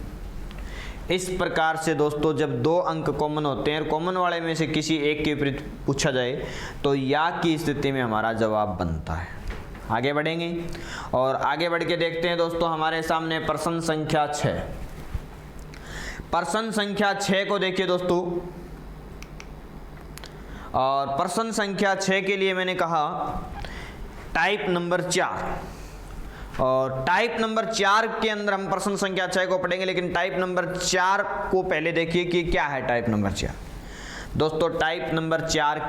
S1: इस प्रकार से दोस्तों जब 2 अंक कॉमन होते हैं और कॉमन वाले में से किसी एक के विपरीत पूछा जाए तो या की स्थिति में हमारा जवाब बनता है। आगे बढ़ेंगे और आगे बढ़ के देखते हैं दोस्तों हमारे सामने प्रश्न संख्या 6। प्रश्न संख्या 6 को देखिए दोस्तों, और प्रश्न संख्या 6 के लिए मैंने कहा टाइप नंबर 4, और टाइप नंबर 4 के अंदर हम प्रश्न संख्या 6 को पढ़ेंगे, लेकिन टाइप नंबर 4 को पहले देखिए कि क्या है टाइप नंबर 4। दोस्तों टाइप नंबर 4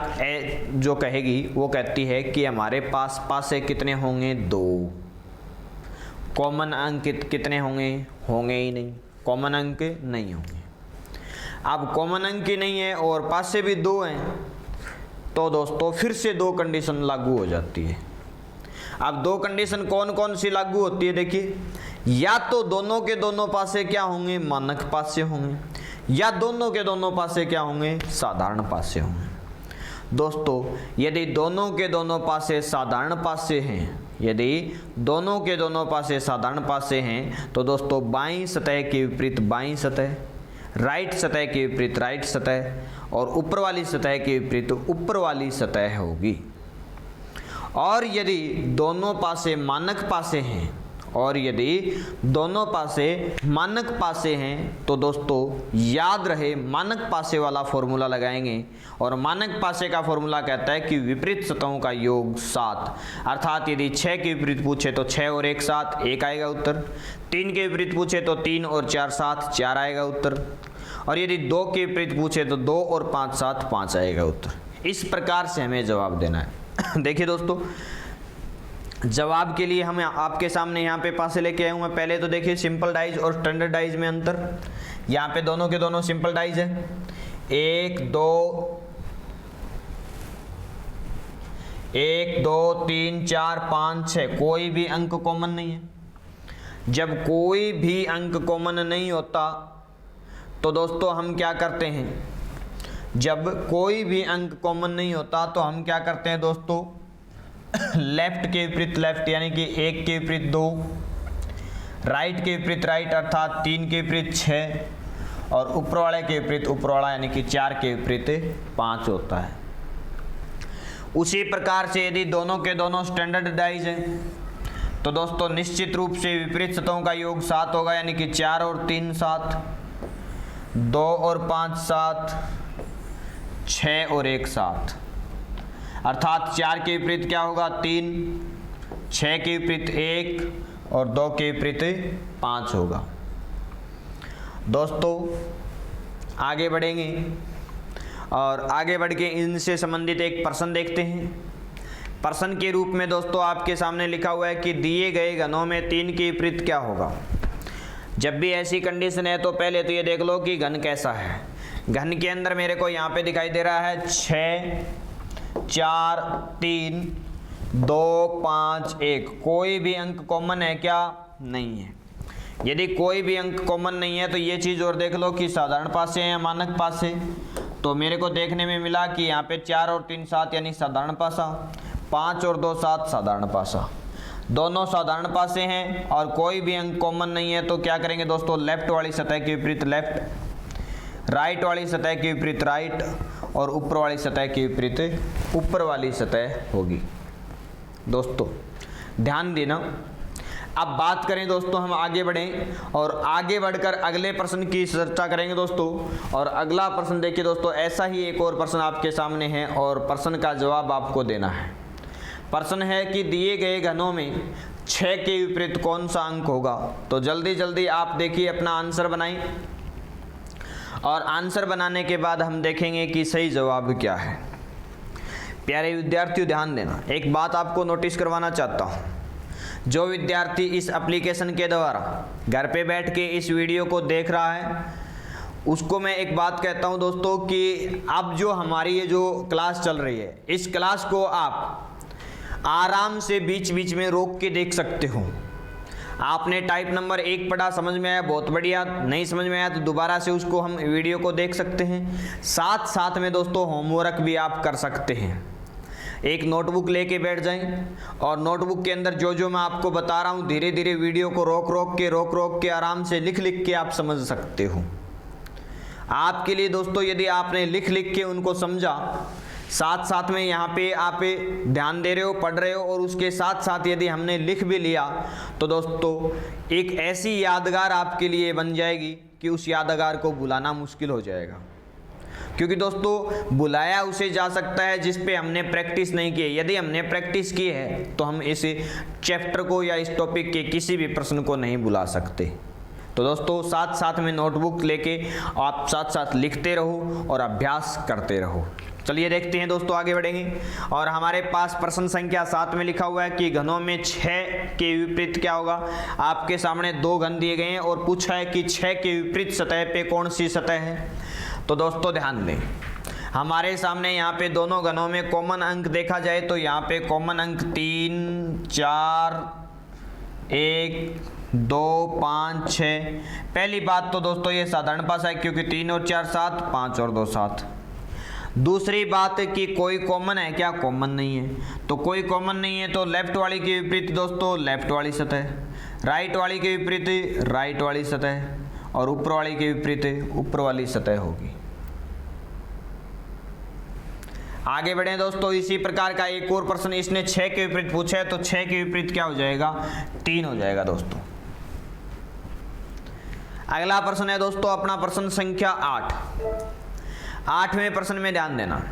S1: जो कहेगी वो कहती है कि हमारे पास पासे कितने होंगे 2, कॉमन अंक कितने होंगे ही नहीं, कॉमन अंक नहीं होंगे। अब कॉमन अंक ही नहीं है और पासे भी 2 हैं, तो दोस्तों फिर से 2 कंडीशन लागू हो जाती है। अब 2 कंडीशन कौन कौन सी लागू होती है देखिए, या तो दोनों के दोनों पासे क्या होंगे मानक पासे होंगे, या दोनों के दोनों पासे क्या होंगे साधारण पासे होंगे। दोस्तों यदि दोनों के दोनों पासे साधारण पासे हैं, यदि दोनों के दोनों पासे साधारण पासे हैं तो दोस्तों बाईं सतह के विपरीत बाईं सतह राइट सतह के विपरीत राइट सतह, और ऊपर वाली सतह के विपरीत ऊपर वाली सतह होगी। और यदि दोनों पासे मानक पासे हैं, और यदि दोनों पासे मानक पासे हैं तो दोस्तों याद रहे मानक पासे वाला फॉर्मूला लगाएंगे, और मानक पासे का फॉर्मूला कहता है कि विपरीत सतहों का योग 7, अर्थात यदि 6 के विपरीत पूछे तो 6 और 1 7, 1 आएगा उत्तर। 3 के विपरीत पूछे तो 3 और 4 7, 4 आएगा उत्तर। और यदि 2 के विपरीत पूछे तो 2 और 5 7, 5 आएगा उत्तर। इस प्रकार से हमें जवाब देना है। देखिए दोस्तों, जवाब के लिए हमें आपके सामने यहाँ पे पासे लेके आया हूँ मैं। पहले तो देखिए सिंपल डाइज और स्टैंडर्ड डाइज में अंतर। यहाँ पे दोनों के दोनों सिंपल डाइज है। 1 2 3 4 5 6, कोई भी अंक कॉमन नहीं है। जब कोई भी अंक कॉमन नहीं होता तो दोस्तों हम क्या करते हैं, जब कोई भी अंक कॉमन नहीं होता तो हम क्या करते हैं दोस्तों, लेफ्ट के विपरीत लेफ्ट यानी कि 1 के विपरीत 2, राइट के विपरीत राइट अर्थात 3 के विपरीत 6, और ऊपर वाले के विपरीत ऊपर वाला यानी कि 4 के विपरीत 5 होता है। उसी प्रकार से यदि दोनों के दोनों स्टैंडर्ड डाइज हैं तो दोस्तों निश्चित रूप से विपरीत सतहों का योग 7 होगा, यानी कि 4 और 3 7, 2 और 5 7, 6 और 1 7, अर्थात 4 के विपरीत क्या होगा 3, 6 के विपरीत 1 और 2 के विपरीत 5 होगा। दोस्तों आगे बढ़ेंगे और आगे बढ़ के इनसे संबंधित एक प्रश्न देखते हैं। प्रश्न के रूप में दोस्तों आपके सामने लिखा हुआ है कि दिए गए घनों में 3 के विपरीत क्या होगा। जब भी ऐसी कंडीशन है तो पहले तो ये देख लो कि घन कैसा है। घन के अंदर मेरे को यहाँ पे दिखाई दे रहा है 6 4 3 2 5 1, कोई भी अंक कॉमन है क्या, नहीं है। यदि कोई भी अंक कॉमन नहीं है तो ये चीज़ और देख लो कि साधारण पासे हैं या मानक पासे। तो मेरे को देखने में मिला कि यहाँ पे 4 और 3 7 यानी साधारण पासा, 5 और 2 7 साधारण पासा, दोनों साधारण पासे हैं और कोई भी अंक कॉमन नहीं है। तो क्या करेंगे दोस्तों, लेफ्ट वाली सतह के विपरीत लेफ्ट, राइट वाली सतह के विपरीत राइट, और ऊपर वाली सतह के विपरीत ऊपर वाली सतह होगी। दोस्तों ध्यान देना। अब बात करें दोस्तों, हम आगे बढ़ें और आगे बढ़कर अगले प्रश्न की चर्चा करेंगे दोस्तों। और अगला प्रश्न देखिए दोस्तों, ऐसा ही एक और प्रश्न आपके सामने है और प्रश्न का जवाब आपको देना है। प्रश्न है कि दिए गए घनों में 6 के विपरीत कौन सा अंक होगा। तो जल्दी जल्दी आप देखिए अपना आंसर बनाएं, और आंसर बनाने के बाद हम देखेंगे कि सही जवाब क्या है। प्यारे विद्यार्थियों ध्यान देना, एक बात आपको नोटिस करवाना चाहता हूँ। जो विद्यार्थी इस एप्लीकेशन के द्वारा घर पे बैठ के इस वीडियो को देख रहा है, उसको मैं एक बात कहता हूँ दोस्तों कि अब जो हमारी ये जो क्लास चल रही है, इस क्लास को आप आराम से बीच बीच में रोक के देख सकते हो। आपने टाइप नंबर 1 पढ़ा, समझ में आया, बहुत बढ़िया। नहीं समझ में आया तो दोबारा से उसको हम वीडियो को देख सकते हैं। साथ साथ में दोस्तों होमवर्क भी आप कर सकते हैं। एक नोटबुक लेके बैठ जाएं और नोटबुक के अंदर जो जो मैं आपको बता रहा हूँ धीरे धीरे वीडियो को रोक रोक के आराम से लिख लिख के आप समझ सकते हो। आपके लिए दोस्तों यदि आपने लिख लिख के उनको समझा, साथ साथ में यहाँ पे आप ध्यान दे रहे हो, पढ़ रहे हो, और उसके साथ साथ यदि हमने लिख भी लिया तो दोस्तों एक ऐसी यादगार आपके लिए बन जाएगी कि उस यादगार को भुलाना मुश्किल हो जाएगा। क्योंकि दोस्तों बुलाया उसे जा सकता है जिस पे हमने प्रैक्टिस नहीं की है। यदि हमने प्रैक्टिस की है तो हम इस चैप्टर को या इस टॉपिक के किसी भी प्रश्न को नहीं बुला सकते। तो दोस्तों साथ साथ में नोटबुक लेके आप साथ साथ लिखते रहो और अभ्यास करते रहो। चलिए देखते हैं दोस्तों, आगे बढ़ेंगे। और हमारे पास प्रश्न संख्या 7 में लिखा हुआ है कि घनों में 6 के विपरीत क्या होगा। आपके सामने 2 घन दिए गए हैं और पूछा है कि 6 के विपरीत सतह पे कौन सी सतह है। तो दोस्तों ध्यान दें, हमारे सामने यहाँ पे दोनों घनों में कॉमन अंक देखा जाए तो यहाँ पे कॉमन अंक 3 4 1 2 5 6। पहली बात तो दोस्तों ये साधारण पासा है क्योंकि 3 और 4 7, 5 और 2 7। दूसरी बात है कि कोई कॉमन है क्या, कॉमन नहीं है। तो कोई कॉमन नहीं है तो लेफ्ट वाली के विपरीत दोस्तों लेफ्ट वाली सतह, राइट वाली के विपरीत राइट वाली सतह, और ऊपर वाली के विपरीत ऊपर वाली सतह होगी। आगे बढ़े दोस्तों, इसी प्रकार का एक और प्रश्न इसने 6 के विपरीत पूछा है, तो 6 के विपरीत क्या हो जाएगा, 3 हो जाएगा दोस्तों। अगला प्रश्न है दोस्तों अपना प्रश्न संख्या 8। 8वें प्रश्न में ध्यान देना।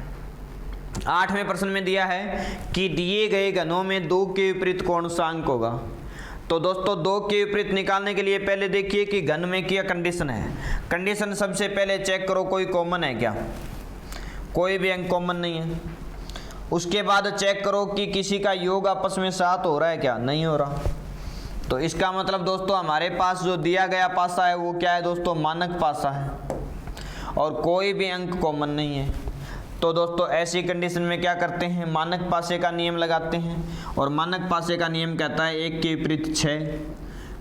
S1: 8वें प्रश्न में दिया है कि दिए गए घनों में 2 के विपरीत कौन सा अंक होगा। तो दोस्तों 2 के विपरीत निकालने के लिए पहले देखिए कि घन में क्या कंडीशन है। कंडीशन सबसे पहले चेक करो कोई कॉमन है क्या, कोई भी अंक कॉमन नहीं है। उसके बाद चेक करो कि किसी का योग आपस में 7 हो रहा है क्या, नहीं हो रहा। तो इसका मतलब दोस्तों हमारे पास जो दिया गया पासा है वो क्या है दोस्तों, मानक पासा है और कोई भी अंक कॉमन नहीं है। तो दोस्तों ऐसी कंडीशन में क्या करते हैं, मानक पासे का नियम लगाते हैं। और मानक पासे का नियम कहता है 1 के विपरीत 6,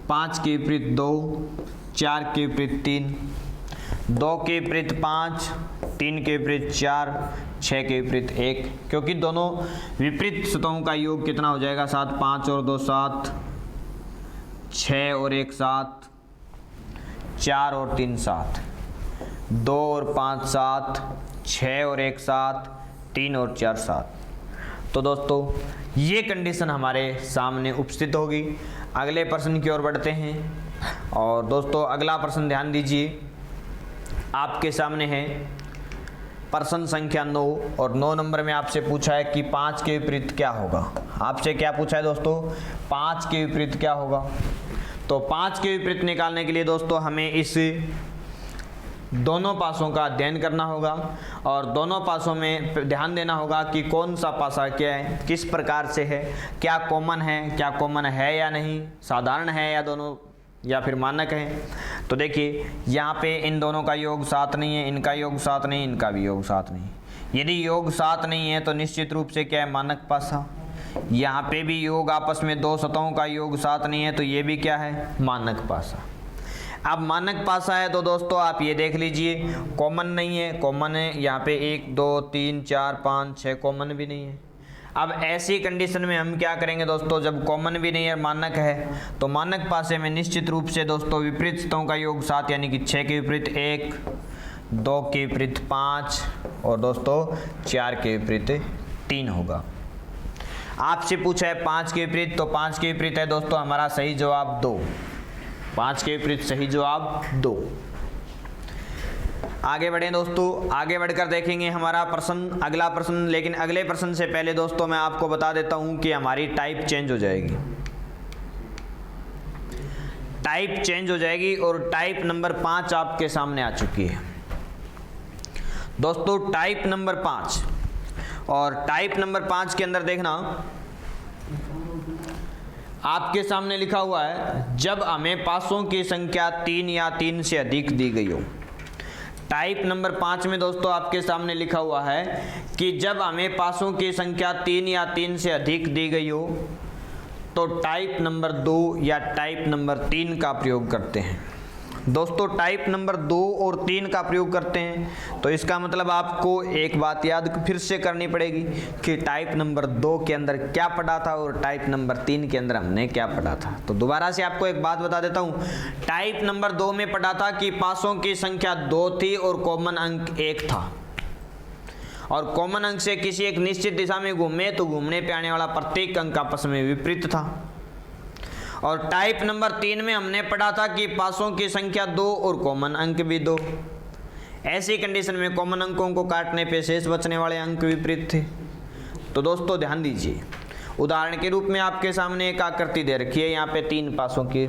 S1: 5 के विपरीत 2, 4 के विपरीत 3, 2 के विपरीत 5, 3 के विपरीत 4, 6 के विपरीत 1। क्योंकि दोनों विपरीत सतहों का योग कितना हो जाएगा, 7, 5 और 2 7, 6 और 1 7, 4 और 3 7, 2 और 5 7, 6 और 1 7, 3 और 4 7। तो दोस्तों ये कंडीशन हमारे सामने उपस्थित होगी। अगले प्रश्न की ओर बढ़ते हैं। और दोस्तों अगला प्रश्न ध्यान दीजिए, आपके सामने है प्रश्न संख्या 9 और 9 नंबर में आपसे पूछा है कि 5 के विपरीत क्या होगा। आपसे क्या पूछा है दोस्तों, 5 के विपरीत क्या होगा। तो 5 के विपरीत निकालने के लिए दोस्तों हमें इस दोनों पासों का अध्ययन करना होगा और दोनों पासों में ध्यान देना होगा कि कौन सा पासा क्या है, किस प्रकार से है, क्या कॉमन है या नहीं, साधारण है या दोनों या फिर मानक है। तो देखिए यहाँ पे इन दोनों का योग 7 नहीं है, इनका योग 7 नहीं, इनका भी योग 7 नहीं। यदि योग 7 नहीं है तो निश्चित रूप से क्या है, मानक पासा। यहाँ पे भी योग आपस में 2 सतहों का योग 7 नहीं है, तो ये भी क्या है, मानक पासा। अब मानक पासा है तो दोस्तों आप ये देख लीजिए कॉमन नहीं है, कॉमन है यहाँ पे 1 2 3 4 5 6, कॉमन भी नहीं है। अब ऐसी कंडीशन में हम क्या करेंगे दोस्तों, जब कॉमन भी नहीं है मानक है तो मानक पासे में निश्चित रूप से दोस्तों विपरीत सतहों का योग 7 यानी कि 6 के विपरीत 1, 2 के विपरीत 5 और दोस्तों 4 के विपरीत 3 होगा। आपसे पूछा है 5 के विपरीत, तो 5 के विपरीत है दोस्तों हमारा सही जवाब 2। 5 के विपरीत सही जवाब 2। आगे बढ़ें दोस्तों, आगे बढ़कर देखेंगे हमारा प्रश्न, अगला प्रश्न। लेकिन अगले प्रश्न से पहले दोस्तों मैं आपको बता देता हूं कि हमारी टाइप चेंज हो जाएगी। टाइप चेंज हो जाएगी और टाइप नंबर 5 आपके सामने आ चुकी है दोस्तों, टाइप नंबर 5। और टाइप नंबर 5 के अंदर देखना आपके सामने लिखा हुआ है, जब हमें पासों की संख्या 3 या 3 से अधिक दी गई हो। टाइप नंबर 5 में दोस्तों आपके सामने लिखा हुआ है कि जब हमें पासों की संख्या 3 या 3 से अधिक दी गई हो तो टाइप नंबर 2 या टाइप नंबर 3 का प्रयोग करते हैं। दोस्तों टाइप नंबर 2 और 3 का प्रयोग करते हैं तो इसका मतलब आपको एक बात याद फिर से करनी पड़ेगी कि टाइप नंबर 2 के अंदर क्या पढ़ा था और टाइप नंबर 3 के अंदर हमने क्या पढ़ा था। तो दोबारा से आपको एक बात बता देता हूँ, टाइप नंबर 2 में पढ़ा था कि पासों की संख्या 2 थी और कॉमन अंक 1 था और कॉमन अंक से किसी एक निश्चित दिशा में घूमे तो घूमने पे आने वाला प्रत्येक अंक आपस में विपरीत था। और टाइप नंबर 3 में हमने पढ़ा था कि पासों की संख्या 2 और कॉमन अंक भी 2। ऐसी कंडीशन में कॉमन अंकों को काटने पे शेष बचने वाले अंक विपरीत थे। तो दोस्तों ध्यान दीजिए, उदाहरण के रूप में आपके सामने एक आकृति दे रखी है, यहाँ पे 3 पासों की।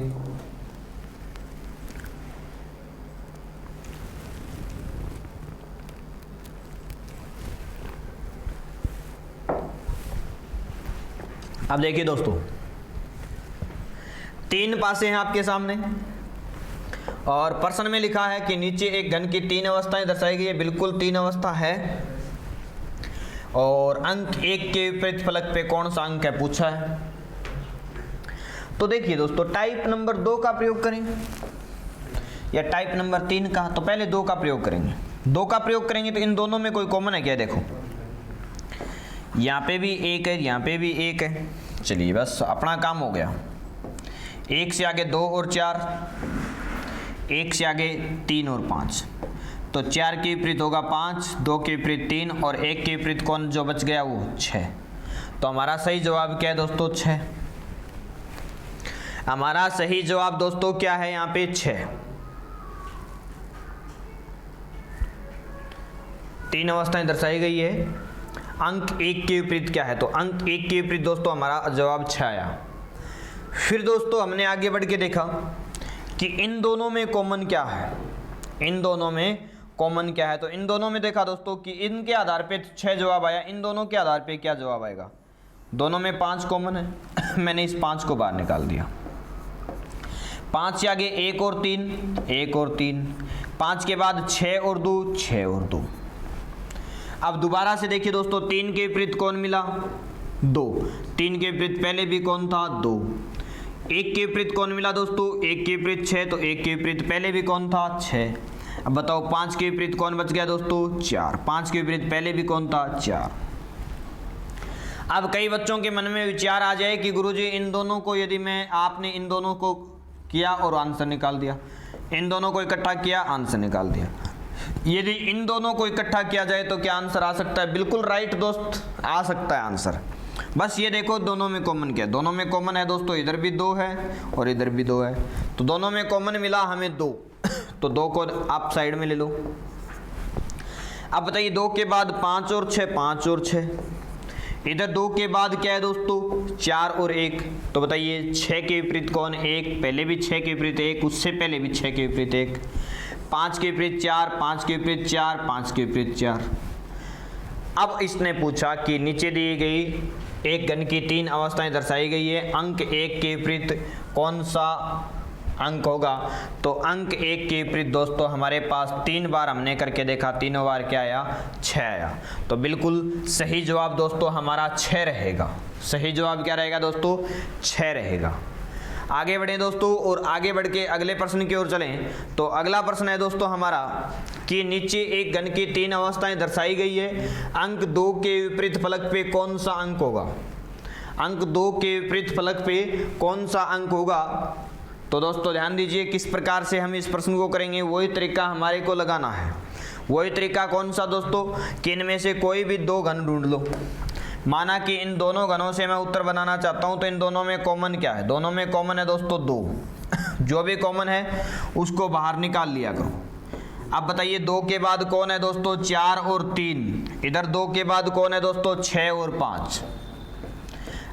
S1: अब देखिए दोस्तों 3 पासे हैं आपके सामने और प्रश्न में लिखा है कि नीचे एक घन की 3 अवस्थाएं दर्शाई गई है। बिल्कुल 3 अवस्था है और अंक 1 के विपरीत फलक पे कौन सा अंक है पूछा है। तो देखिए दोस्तों टाइप नंबर 2 का प्रयोग करें या टाइप नंबर 3 का, तो पहले 2 का प्रयोग करेंगे। 2 का प्रयोग करेंगे तो इन दोनों में कोई कॉमन है क्या, देखो यहाँ पे भी 1 है, यहाँ पे भी 1 है। चलिए बस अपना काम हो गया। 1 से आगे 2 और 4, 1 से आगे 3 और 5, तो 4 के विपरीत होगा 5, 2 के विपरीत 3 और 1 के विपरीत कौन जो बच गया वो 6। तो हमारा सही जवाब क्या है दोस्तों? 6। हमारा सही जवाब दोस्तों क्या है यहाँ पे? 6। 3 अवस्थाएं दर्शाई गई है। अंक 1 के विपरीत क्या है? तो अंक 1 के विपरीत दोस्तों हमारा जवाब 6 आया। फिर दोस्तों हमने आगे बढ़ के देखा कि इन दोनों में कॉमन क्या है, इन दोनों में कॉमन क्या है। तो इन दोनों में देखा दोस्तों कि इनके आधार पे 6 जवाब आया, इन दोनों के आधार पे क्या जवाब आएगा? दोनों में 5 कॉमन है मैंने इस 5 को बाहर निकाल दिया। 5 से आगे 1 और 3, 1 और 3, 5 के बाद 6 और 2, 6 और 2। अब दोबारा से देखिए दोस्तों, 3 के विपरीत कौन मिला? 2। 3 के विपरीत पहले भी कौन था? 2। 1 के विपरीत कौन मिला दोस्तों? 1 के विपरीत 6, तो 1 के विपरीत पहले भी कौन था? 6। अब बताओ 5 के विपरीत कौन बच गया दोस्तों? 4। 5 के विपरीत पहले भी कौन था? 4। अब कई बच्चों के मन में विचार आ जाए कि गुरुजी इन दोनों को, यदि मैं आपने इन दोनों को किया और आंसर निकाल दिया, इन दोनों को इकट्ठा किया, आंसर निकाल दिया, यदि इन दोनों को इकट्ठा किया जाए तो क्या आंसर आ सकता है? बिल्कुल राइट दोस्त, आ सकता है आंसर। बस ये देखो दोनों में कॉमन क्या है? दोनों में कॉमन है दोस्तों, इधर भी 2 है और इधर भी 2 है, तो दोनों में कॉमन मिला हमें 2, तो 2 को आप साइड में ले लो। अब बताइए 2 के बाद 5 और 6, 5 और 6, इधर 2 के बाद क्या है दोस्तों? 4 और 1, तो बताइए 6 के विपरीत कौन? 1, पहले भी 6 के विपरीत 1, उससे पहले भी 6 के विपरीत 1, 5 के विपरीत 4, 5 के विपरीत 4, 5 के विपरीत 4। अब इसने पूछा कि नीचे दी गई एक घन की 3 अवस्थाएं दर्शाई गई है, अंक 1 के विपरीत कौन सा अंक होगा? तो अंक 1 के विपरीत दोस्तों हमारे पास 3 बार हमने करके देखा, तीनों बार क्या आया? 6 आया। तो बिल्कुल सही जवाब दोस्तों हमारा 6 रहेगा। सही जवाब क्या रहेगा दोस्तों? 6 रहेगा। आगे बढ़ें दोस्तों और आगे बढ़ के अगले प्रश्न की ओर चलें। तो अगला प्रश्न है दोस्तों हमारा कि नीचे एक घन की 3 अवस्थाएं दर्शाई गई है, अंक 2 के विपरीत फलक पे कौन सा अंक होगा? अंक 2 के विपरीत फलक पे कौन सा अंक होगा? तो दोस्तों ध्यान दीजिए किस प्रकार से हम इस प्रश्न को करेंगे, वही तरीका हमारे को लगाना है। वही तरीका कौन सा दोस्तों? कि इनमें से कोई भी 2 घन ढूंढ लो। माना कि इन दोनों घनों से मैं उत्तर बनाना चाहता हूं, तो इन दोनों में कॉमन क्या है? दोनों में कॉमन है दोस्तों 2। जो भी कॉमन है उसको बाहर निकाल लिया करो। अब बताइए 2 के बाद कौन है दोस्तों? 4 और 3, इधर 2 के बाद कौन है दोस्तों? 6 और 5।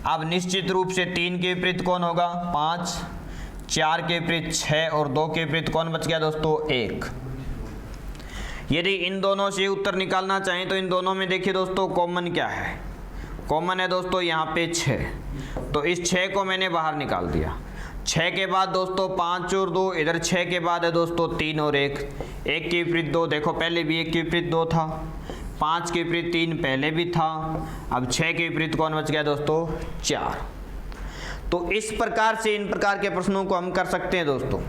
S1: अब निश्चित रूप से 3 के विपरीत कौन होगा? 5, 4 के विपरीत 6 और 2 के विपरीत कौन बच गया दोस्तों? 1। यदि इन दोनों से उत्तर निकालना चाहें तो इन दोनों में देखिए दोस्तों कॉमन क्या है? कॉमन है दोस्तों यहाँ पे 6, तो इस 6 को मैंने बाहर निकाल दिया। 6 के बाद दोस्तों 5 और 2, इधर 6 के बाद है दोस्तों 3 और 1, 1 के विपरीत 2, देखो पहले भी 1 के विपरीत 2 था, 5 के विपरीत 3 पहले भी था, अब 6 के विपरीत कौन बच गया दोस्तों? 4। तो इस प्रकार से इन प्रकार के प्रश्नों को हम कर सकते हैं दोस्तों।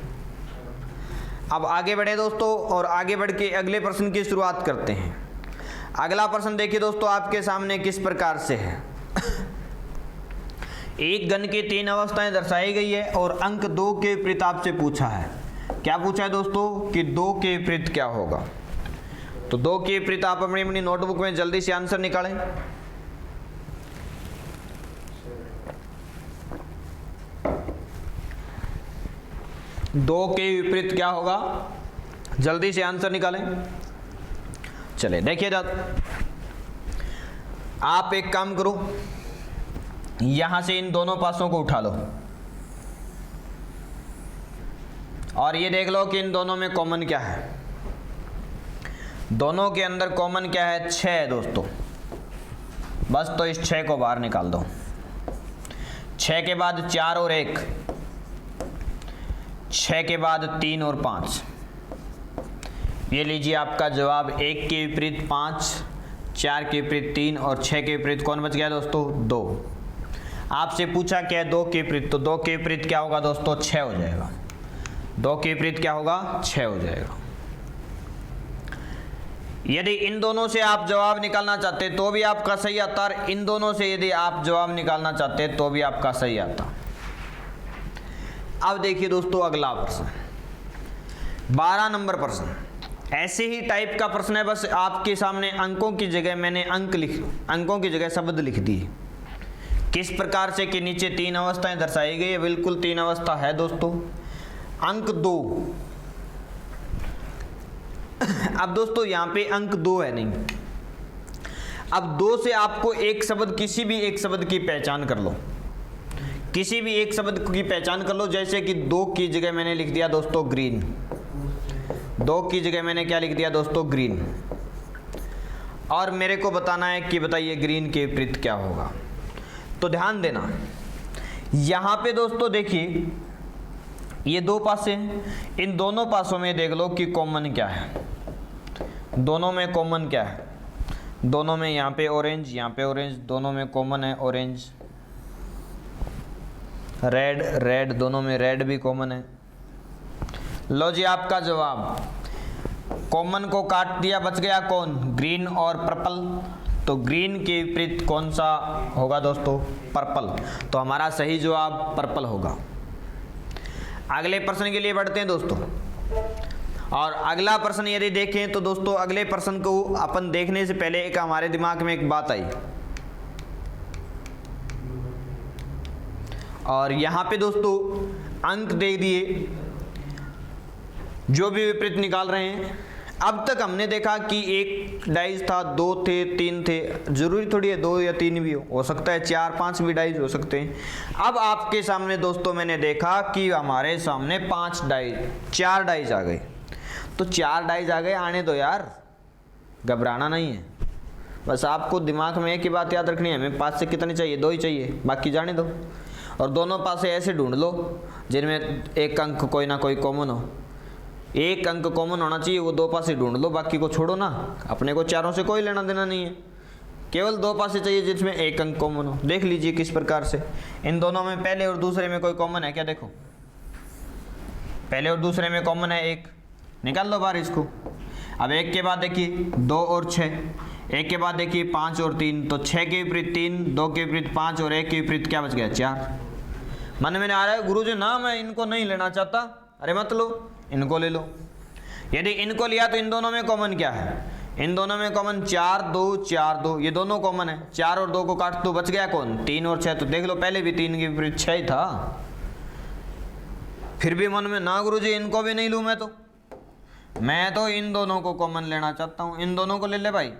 S1: अब आगे बढ़े दोस्तों और आगे बढ़ के अगले प्रश्न की शुरुआत करते हैं। अगला प्रश्न देखिए दोस्तों आपके सामने किस प्रकार से है। एक घन की 3 अवस्थाएं दर्शाई गई है और अंक 2 के विपरीत आपसे पूछा है। क्या पूछा है दोस्तों? कि 2 के विपरीत क्या होगा? तो 2 के विपरीत आप अपनी अपनी नोटबुक में जल्दी से आंसर निकालें। दो के विपरीत क्या होगा? जल्दी से आंसर निकालें। चले देखिए आप एक काम करो, यहां से इन दोनों पासों को उठा लो और ये देख लो कि इन दोनों में कॉमन क्या है। दोनों के अंदर कॉमन क्या है? 6 है दोस्तों। बस तो इस 6 को बाहर निकाल दो। 6 के बाद 4 और 1, 6 के बाद 3 और 5। ये लीजिए आपका जवाब। 1 के विपरीत 5, 4 के विपरीत 3 और 6 के विपरीत कौन बच गया दोस्तों? 2। आपसे पूछा क्या है? 2 के विपरीत, तो 2 के विपरीत क्या होगा दोस्तों? 6 हो जाएगा। 2 के विपरीत क्या होगा? 6 हो जाएगा। यदि इन दोनों से आप जवाब निकालना चाहते तो भी आपका सही आता, और इन दोनों से यदि आप जवाब निकालना चाहते तो भी आपका सही आता। अब देखिए दोस्तों अगला प्रश्न 12 नंबर प्रश्न ऐसे ही टाइप का प्रश्न है, बस आपके सामने अंकों की जगह मैंने अंकों की जगह शब्द लिख दिए। किस प्रकार से कि नीचे 3 अवस्थाएं दर्शाई गई है, बिल्कुल 3 अवस्था है दोस्तों। अंक 2, अब दोस्तों यहाँ पे अंक 2 है नहीं, अब 2 से आपको एक शब्द, किसी भी एक शब्द की पहचान कर लो, किसी भी एक शब्द की पहचान कर लो। जैसे कि 2 की जगह मैंने लिख दिया दोस्तों ग्रीन, 2 की जगह मैंने क्या लिख दिया दोस्तों ग्रीन, और मेरे को बताना है कि बताइए ग्रीन के विपरीत क्या होगा। तो ध्यान देना यहाँ पे दोस्तों, देखिए ये 2 पासे हैं, इन दोनों पासों में देख लो कि कॉमन क्या है, दोनों में कॉमन क्या है, दोनों में यहाँ पे ऑरेंज, यहाँ पे ऑरेंज, दोनों में कॉमन है ऑरेंज। रेड रेड, दोनों में रेड भी कॉमन है। लो जी आपका जवाब, कॉमन को काट दिया, बच गया कौन, ग्रीन और पर्पल। तो ग्रीन के विपरीत कौन सा होगा दोस्तों, पर्पल। तो हमारा सही जवाब पर्पल होगा। अगले प्रश्न के लिए बढ़ते हैं दोस्तों, और अगला प्रश्न यदि देखें तो दोस्तों अगले प्रश्न को अपन देखने से पहले एक हमारे दिमाग में एक बात आई, और यहाँ पे दोस्तों अंक दे दिए, जो भी विपरीत निकाल रहे हैं। अब तक हमने देखा कि एक डाइज था, 2 थे, 3 थे, जरूरी थोड़ी है 2 या 3 भी हो सकता है 4-5 भी डाइज हो सकते हैं। अब आपके सामने दोस्तों मैंने देखा कि हमारे सामने 4 डाइज आ गए। तो 4 डाइज आ गए, आने दो यार, घबराना नहीं है। बस आपको दिमाग में एक ही बात याद रखनी है, हमें 5 से कितने चाहिए, 2 ही चाहिए, बाकी जाने दो। और दोनों पासे ऐसे ढूंढ लो जिनमें एक अंक कोई ना कोई कॉमन हो, एक अंक कॉमन होना चाहिए, वो 2 पासे ढूंढ लो, बाकी को छोड़ो ना। अपने को चारों से कोई लेना देना नहीं है, केवल 2 पासे चाहिए जिसमें एक अंक कॉमन हो। देख लीजिए किस प्रकार से, इन दोनों में पहले और दूसरे में कोई कॉमन है क्या, देखो पहले और दूसरे में कॉमन है 1, निकाल लो बाहर इसको। अब 1 के बाद देखिए 2 और 6, 1 के बाद देखिए 5 और 3, तो 6 के विपरीत 3, 2 के विपरीत 5 और 1 के विपरीत क्या बच गया, 4। मन में आ रहा है गुरुजी ना मैं इनको नहीं लेना चाहता, अरे मत लो, इनको ले लो। यदि इनको लिया तो इन दोनों में कॉमन क्या है, इन दोनों में कॉमन 4 2 4 2, ये दोनों कॉमन है। 4 और 2 को काट दो, बच गया कौन, 3 और 6। तो देख लो पहले भी 3 के विपरीत 6 ही था, फिर भी मन में ना गुरुजी इनको भी नहीं लूँ, मैं तो इन दोनों को कॉमन लेना चाहता हूँ, इन दोनों को ले ले भाई।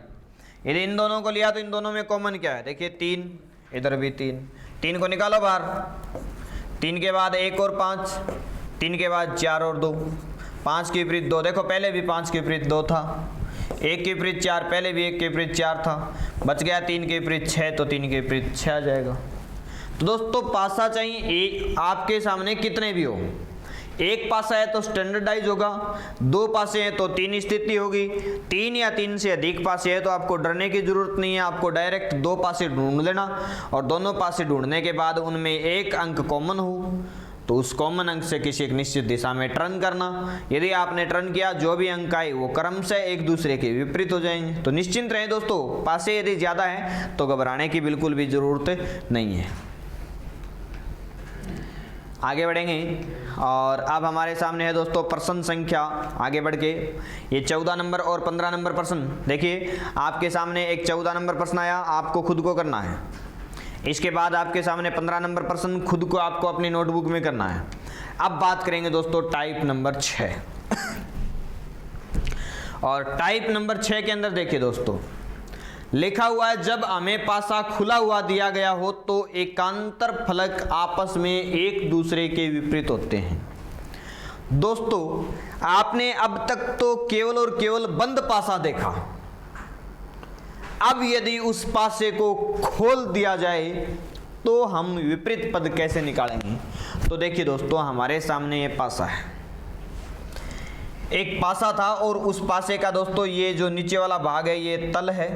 S1: यदि इन दोनों को लिया तो इन दोनों में कॉमन क्या है, देखिए 3, इधर भी 3 को निकालो बाहर। 3 के बाद 1 और 5, 3 के बाद 4 और 2, 5 के विपरीत 2, देखो पहले भी 5 के विपरीत 2 था, 1 के विपरीत 4, पहले भी 1 के विपरीत 4 था, बच गया 3 के विपरीत 6, तो 3 के विपरीत 6 आ जाएगा। तो दोस्तों पासा चाहिए आपके सामने कितने भी हो, एक पासा है तो स्टैंडर्डाइज होगा, 2 पासे हैं तो 3 स्थिति होगी, 3 या 3 से अधिक पासे है तो आपको डरने की जरूरत नहीं है, आपको डायरेक्ट 2 पासे ढूंढ लेना, और दोनों पासे ढूंढने के बाद उनमें एक अंक कॉमन हो तो उस कॉमन अंक से किसी एक निश्चित दिशा में टर्न करना। यदि आपने टर्न किया, जो भी अंक आए वो क्रमशः एक दूसरे के विपरीत हो जाएंगे। तो निश्चिंत रहें दोस्तों, पासे यदि ज़्यादा है तो घबराने की बिल्कुल भी ज़रूरत नहीं है। आगे बढ़ेंगे, और अब हमारे सामने है दोस्तों प्रश्न संख्या, आगे बढ़ के ये 14 नंबर और 15 नंबर प्रश्न। देखिए आपके सामने एक 14 नंबर प्रश्न आया, आपको खुद को करना है। इसके बाद आपके सामने 15 नंबर प्रश्न, खुद को आपको अपनी नोटबुक में करना है। अब बात करेंगे दोस्तों टाइप नंबर 6। और टाइप नंबर 6 के अंदर देखिए दोस्तों लिखा हुआ है, जब हमें पासा खुला हुआ दिया गया हो तो एकांतर फलक आपस में एक दूसरे के विपरीत होते हैं। दोस्तों आपने अब तक तो केवल और केवल बंद पासा देखा, अब यदि उस पासे को खोल दिया जाए तो हम विपरीत पद कैसे निकालेंगे। तो देखिए दोस्तों हमारे सामने ये पासा है, एक पासा था, और उस पासे का दोस्तों ये जो नीचे वाला भाग है ये तल है,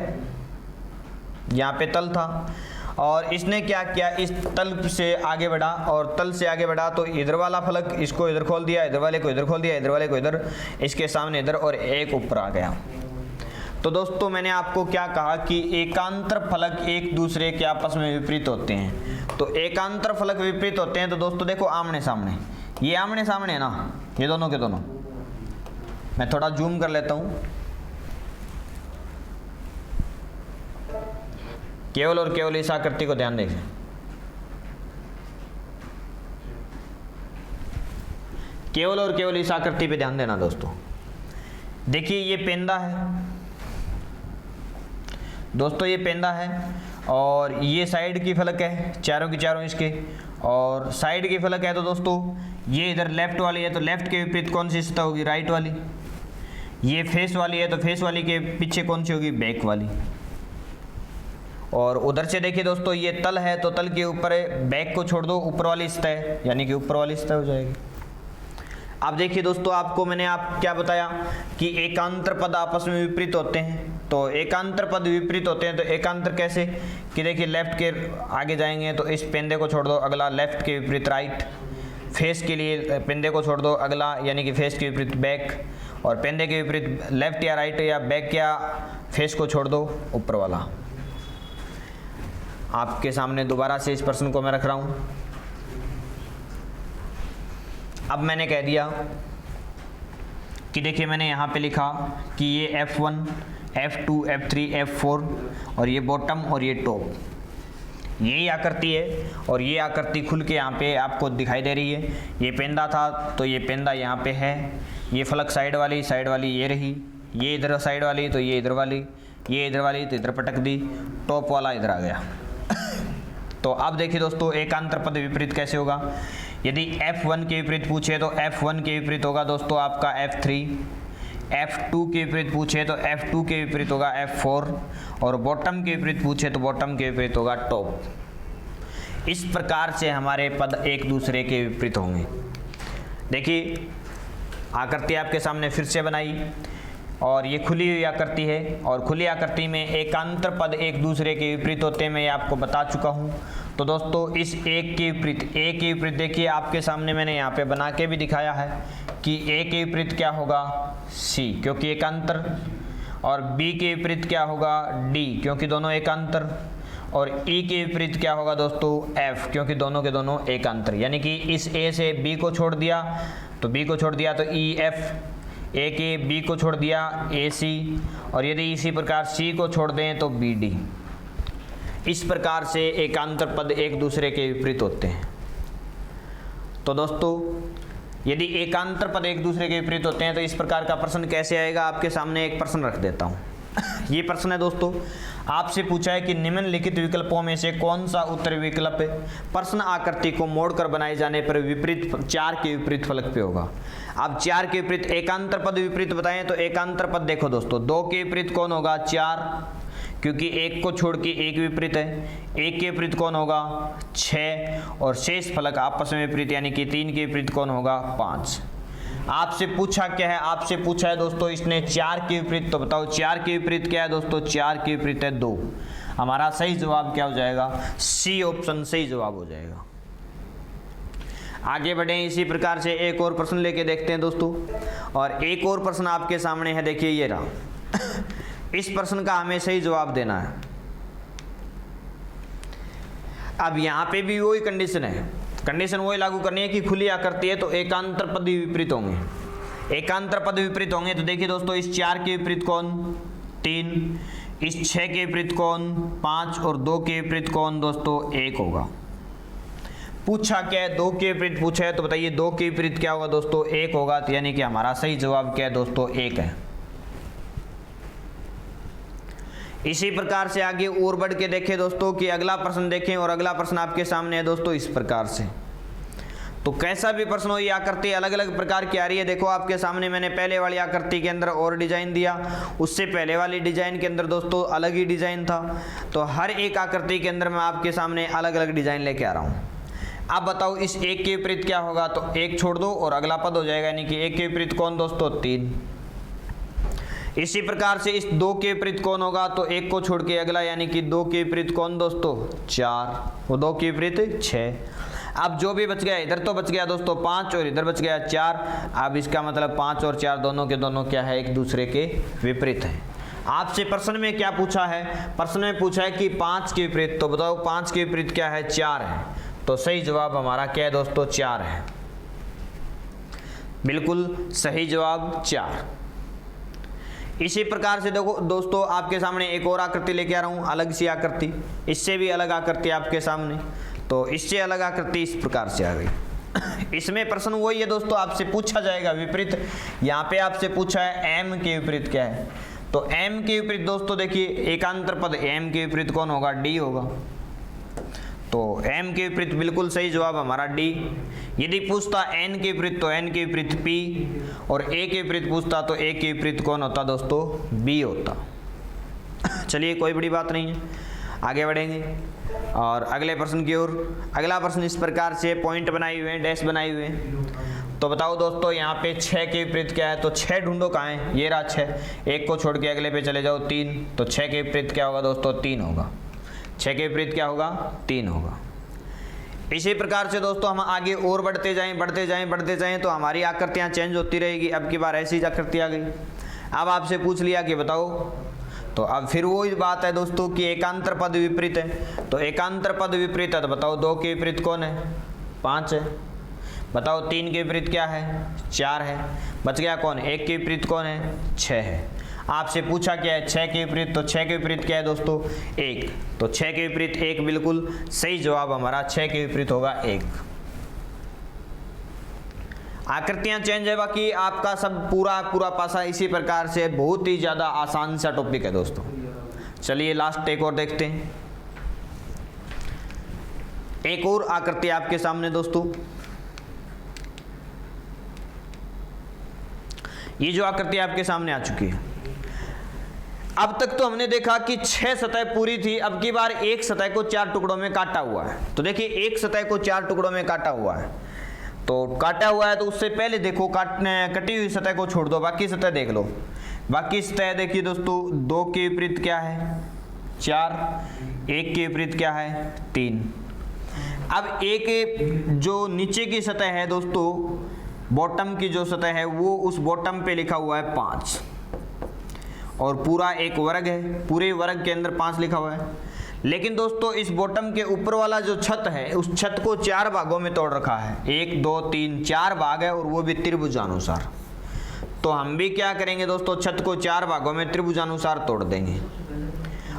S1: यहाँ पे तल था, और इसने क्या किया, इस तल से आगे बढ़ा, और तल से आगे बढ़ा तो इधर वाला फलक इसको इधर खोल दिया, इधर वाले को इधर खोल दिया, इधर वाले को इधर, इसके सामने इधर, और एक ऊपर आ गया। तो दोस्तों मैंने आपको क्या कहा कि एकांतर फलक एक दूसरे के आपस में विपरीत होते हैं। तो एकांतर फलक विपरीत होते हैं तो दोस्तों देखो आमने सामने, ये आमने सामने है ना, ये दोनों के दोनों, मैं थोड़ा जूम कर लेता हूँ। केवल और केवल इस आकृति को ध्यान देखें। केवल और केवल इस आकृति पे ध्यान देना दोस्तों। देखिए ये पेंदा है दोस्तों, ये पेंदा है और ये साइड की फलक है, चारों की चारों इसके, और साइड की फलक है तो दोस्तों ये इधर लेफ्ट वाली है तो लेफ्ट के विपरीत कौन सी सतह होगी? राइट वाली। ये फेस वाली है तो फेस वाली के पीछे कौन सी होगी? बैक वाली। और उधर से देखिए दोस्तों ये तल है तो तल के ऊपर बैक को छोड़ दो, ऊपर वाली सतह, यानी कि ऊपर वाली सतह हो जाएगी। अब देखिए दोस्तों आपको मैंने क्या बताया कि एकांतर पद आपस में विपरीत होते हैं। तो एकांतर पद विपरीत होते हैं तो एकांतर कैसे कि देखिए लेफ्ट के आगे जाएंगे तो इस पेंदे को छोड़ दो, अगला लेफ्ट के विपरीत राइट, फेस के लिए पेंदे को छोड़ दो, अगला यानी कि फेस के विपरीत बैक, और पेंदे के विपरीत लेफ्ट या राइट या बैक या फेस को छोड़ दो, ऊपर वाला। आपके सामने दोबारा से इस प्रश्न को मैं रख रहा हूँ। अब मैंने कह दिया कि देखिए मैंने यहाँ पे लिखा कि ये F1, F2, F3, F4 और ये बॉटम और ये टॉप, यही आकृति है। और ये आकृति खुल के यहाँ पे आपको दिखाई दे रही है। ये पेंदा था तो ये पेंदा यहाँ पे है, ये फलक साइड वाली ये रही, ये इधर साइड वाली तो ये इधर वाली, ये इधर वाली तो इधर पटक दी, टॉप वाला इधर आ गया। तो अब देखिए दोस्तों एकांतर पद विपरीत कैसे होगा। यदि F1 के विपरीत पूछे तो F1 के विपरीत होगा दोस्तों आपका F3, F2 के विपरीत पूछे तो F2 के विपरीत होगा F4, और बॉटम के विपरीत पूछे तो बॉटम के विपरीत होगा टॉप। इस प्रकार से हमारे पद एक दूसरे के विपरीत होंगे। देखिए आकृति आपके सामने फिर से बनाई और ये खुली हुई आकृति है, और खुली आकृति में एकांतर पद एक दूसरे के विपरीत होते हैं, मैं ये आपको बता चुका हूँ। तो दोस्तों इस एक के विपरीत देखिए आपके सामने मैंने यहाँ पे बना के भी दिखाया है कि ए के विपरीत क्या होगा? सी, क्योंकि एकांतर, और बी के विपरीत क्या होगा? डी, क्योंकि दोनों एकांतर, और ई के विपरीत क्या होगा दोस्तों? एफ, क्योंकि दोनों के दोनों एकांतर। यानी कि इस ए से बी को छोड़ दिया तो बी को छोड़ दिया तो ई एफ, ए के बी को छोड़ दिया ए सी, और यदि इसी प्रकार सी को छोड़ दें तो बी डी। इस प्रकार से एकांतर पद एक दूसरे के विपरीत होते हैं। तो दोस्तों यदि एकांतर पद एक दूसरे के विपरीत होते हैं तो इस प्रकार का प्रश्न कैसे आएगा? आपके सामने एक प्रश्न रख देता हूँ। ये प्रश्न है दोस्तों, आपसे पूछा है कि निम्नलिखित विकल्पों में से कौन सा उत्तर विकल्प प्रश्न आकृति को मोड़कर बनाए जाने पर विपरीत 4 के विपरीत फलक पे होगा। अब 4 के विपरीत एकांतर पद विपरीत बताएं तो एकांतर पद देखो दोस्तों 2 के विपरीत कौन होगा? 4, क्योंकि एक को छोड़ के एक विपरीत है। एक के विपरीत कौन होगा? 6, और शेष फलक आपस में विपरीत, यानी कि 3 के विपरीत कौन होगा? 5। आपसे पूछा क्या है? आपसे पूछा है दोस्तों इसने 4 के विपरीत, तो बताओ 4 के विपरीत क्या है दोस्तों? 4 के विपरीत है 2। हमारा सही जवाब क्या हो जाएगा? सी ऑप्शन सही जवाब हो जाएगा। आगे बढ़े इसी प्रकार से एक और प्रश्न लेके देखते हैं दोस्तों, और एक और प्रश्न आपके सामने है, देखिए ये रहा। इस प्रश्न का हमें सही जवाब देना है। अब यहाँ पे भी वही कंडीशन है, कंडीशन वही लागू करनी है कि खुली आकृति है तो एकांतर पद विपरीत होंगे। एकांतर पद विपरीत होंगे तो देखिए दोस्तों इस 4 के विपरीत कौन? 3, इस 6 के विपरीत कौन? 5, और 2 के विपरीत कौन दोस्तों? 1 होगा। पूछा क्या है? 2 के विपरीत पूछा है तो बताइए 2 के विपरीत क्या होगा दोस्तों? 1 होगा। तो यानी कि हमारा सही जवाब क्या है दोस्तों? 1 है। इसी प्रकार से आगे और बढ़ के देखें दोस्तों कि अगला प्रश्न देखें, और अगला प्रश्न आपके सामने है दोस्तों इस प्रकार से। तो कैसा भी प्रश्न हो, ये आकृति अलग अलग प्रकार की आ रही है। देखो आपके सामने मैंने पहले वाली आकृति के अंदर और डिजाइन दिया, उससे पहले वाली डिजाइन के अंदर दोस्तों अलग ही डिजाइन था। तो हर एक आकृति के अंदर मैं आपके सामने अलग अलग डिजाइन लेके आ रहा हूँ। अब बताओ इस 1 के विपरीत क्या होगा? तो 1 छोड़ दो और अगला पद हो जाएगा, यानी कि 1 के विपरीत कौन दोस्तों? 3। इसी प्रकार से इस 2 के विपरीत कौन होगा? तो 1 को छोड़ के अगला, यानी कि 2 के विपरीत कौन दोस्तों? 4, वो 2 के विपरीत 6। अब जो भी बच गया, इधर तो बच गया दोस्तों 5 और इधर बच गया 4। अब इसका मतलब 5 और 4 दोनों के दोनों क्या है? एक दूसरे के विपरीत है। आपसे प्रश्न में क्या पूछा है? प्रश्न में पूछा है कि 5 के विपरीत, तो बताओ 5 के विपरीत क्या है? 4 है। तो सही जवाब हमारा क्या है दोस्तों? 4 है। बिल्कुल सही जवाब 4। इसी प्रकार से देखो दोस्तों, आपके सामने एक और आकृति लेके आ रहा हूँ, अलग सी आकृति, इससे भी अलग आकृति आपके सामने। तो इससे अलग आकृति इस प्रकार से आ गई। इसमें प्रश्न वही है दोस्तों, आपसे पूछा जाएगा विपरीत। यहाँ पे आपसे पूछा है m के विपरीत क्या है, तो m के विपरीत दोस्तों देखिए एकांतर पद m के विपरीत कौन होगा, d होगा। तो m के विपरीत बिल्कुल सही जवाब हमारा d। यदि पूछता n के विपरीत तो n के विपरीत p, और a के विपरीत पूछता तो a के विपरीत कौन होता दोस्तों, b होता। चलिए कोई बड़ी बात नहीं है, आगे बढ़ेंगे और अगले प्रश्न की ओर। अगला प्रश्न इस प्रकार से पॉइंट बनाए हुए हैं, डैश बनाए हुए हैं। तो बताओ दोस्तों यहाँ पे 6 के विपरीत क्या है, तो 6 ढूंढो कहाँ है, ये रहा 6, एक को छोड़ के अगले पे चले जाओ 3, तो 6 के विपरीत क्या होगा दोस्तों, 3 होगा। 6 के विपरीत क्या होगा, 3 होगा। इसी प्रकार से दोस्तों हम आगे और बढ़ते जाएं तो हमारी आकृतियाँ चेंज होती रहेगी। अब की बार ऐसी आकृति आ गई। अब आपसे पूछ लिया कि बताओ, तो अब फिर वही बात है दोस्तों कि एकांतर पद विपरीत है, तो एकांतर पद विपरीत है तो बताओ 2 के विपरीत कौन है, 5 है। बताओ 3 के विपरीत क्या है, 4 है। बच गया कौन, 1 के विपरीत कौन है, 6 है। आपसे पूछा क्या है, 6 के विपरीत, तो 6 के विपरीत क्या है दोस्तों, 1, तो 6 के विपरीत 1 बिल्कुल सही जवाब हमारा 6 के विपरीत होगा 1। आकृतियां चेंज है, बाकी आपका सब पूरा पासा इसी प्रकार से, बहुत ही ज़्यादा आसान सा टॉपिक है दोस्तों। चलिए लास्ट एक और देखते हैं। एक और आकृति आपके सामने दोस्तों, ये जो आकृति आपके सामने आ चुकी है। अब तक तो हमने देखा कि 6 सतह पूरी थी, अब की बार एक सतह को 4 टुकड़ों में काटा हुआ है। तो देखिए एक सतह को 4 टुकड़ों में काटा हुआ है, तो काटा हुआ है तो उससे पहले देखो कटी हुई सतह को छोड़ दो, बाकी सतह देख लो। बाकी सतह देखिए दोस्तों, 2 के विपरीत क्या है, 4, 1 के विपरीत क्या है, 3। अब एक जो नीचे की सतह है दोस्तों, बॉटम की जो सतह है वो उस बॉटम पे लिखा हुआ है 5, और पूरा एक वर्ग है, पूरे वर्ग के अंदर 5 लिखा हुआ है। लेकिन दोस्तों इस बॉटम के ऊपर वाला जो छत है, उस छत को 4 भागों में तोड़ रखा है, 1 2 3 4 भाग है, और वो भी त्रिभुजानुसार। तो हम भी क्या करेंगे दोस्तों, छत को 4 भागों में त्रिभुजानुसार तोड़ देंगे,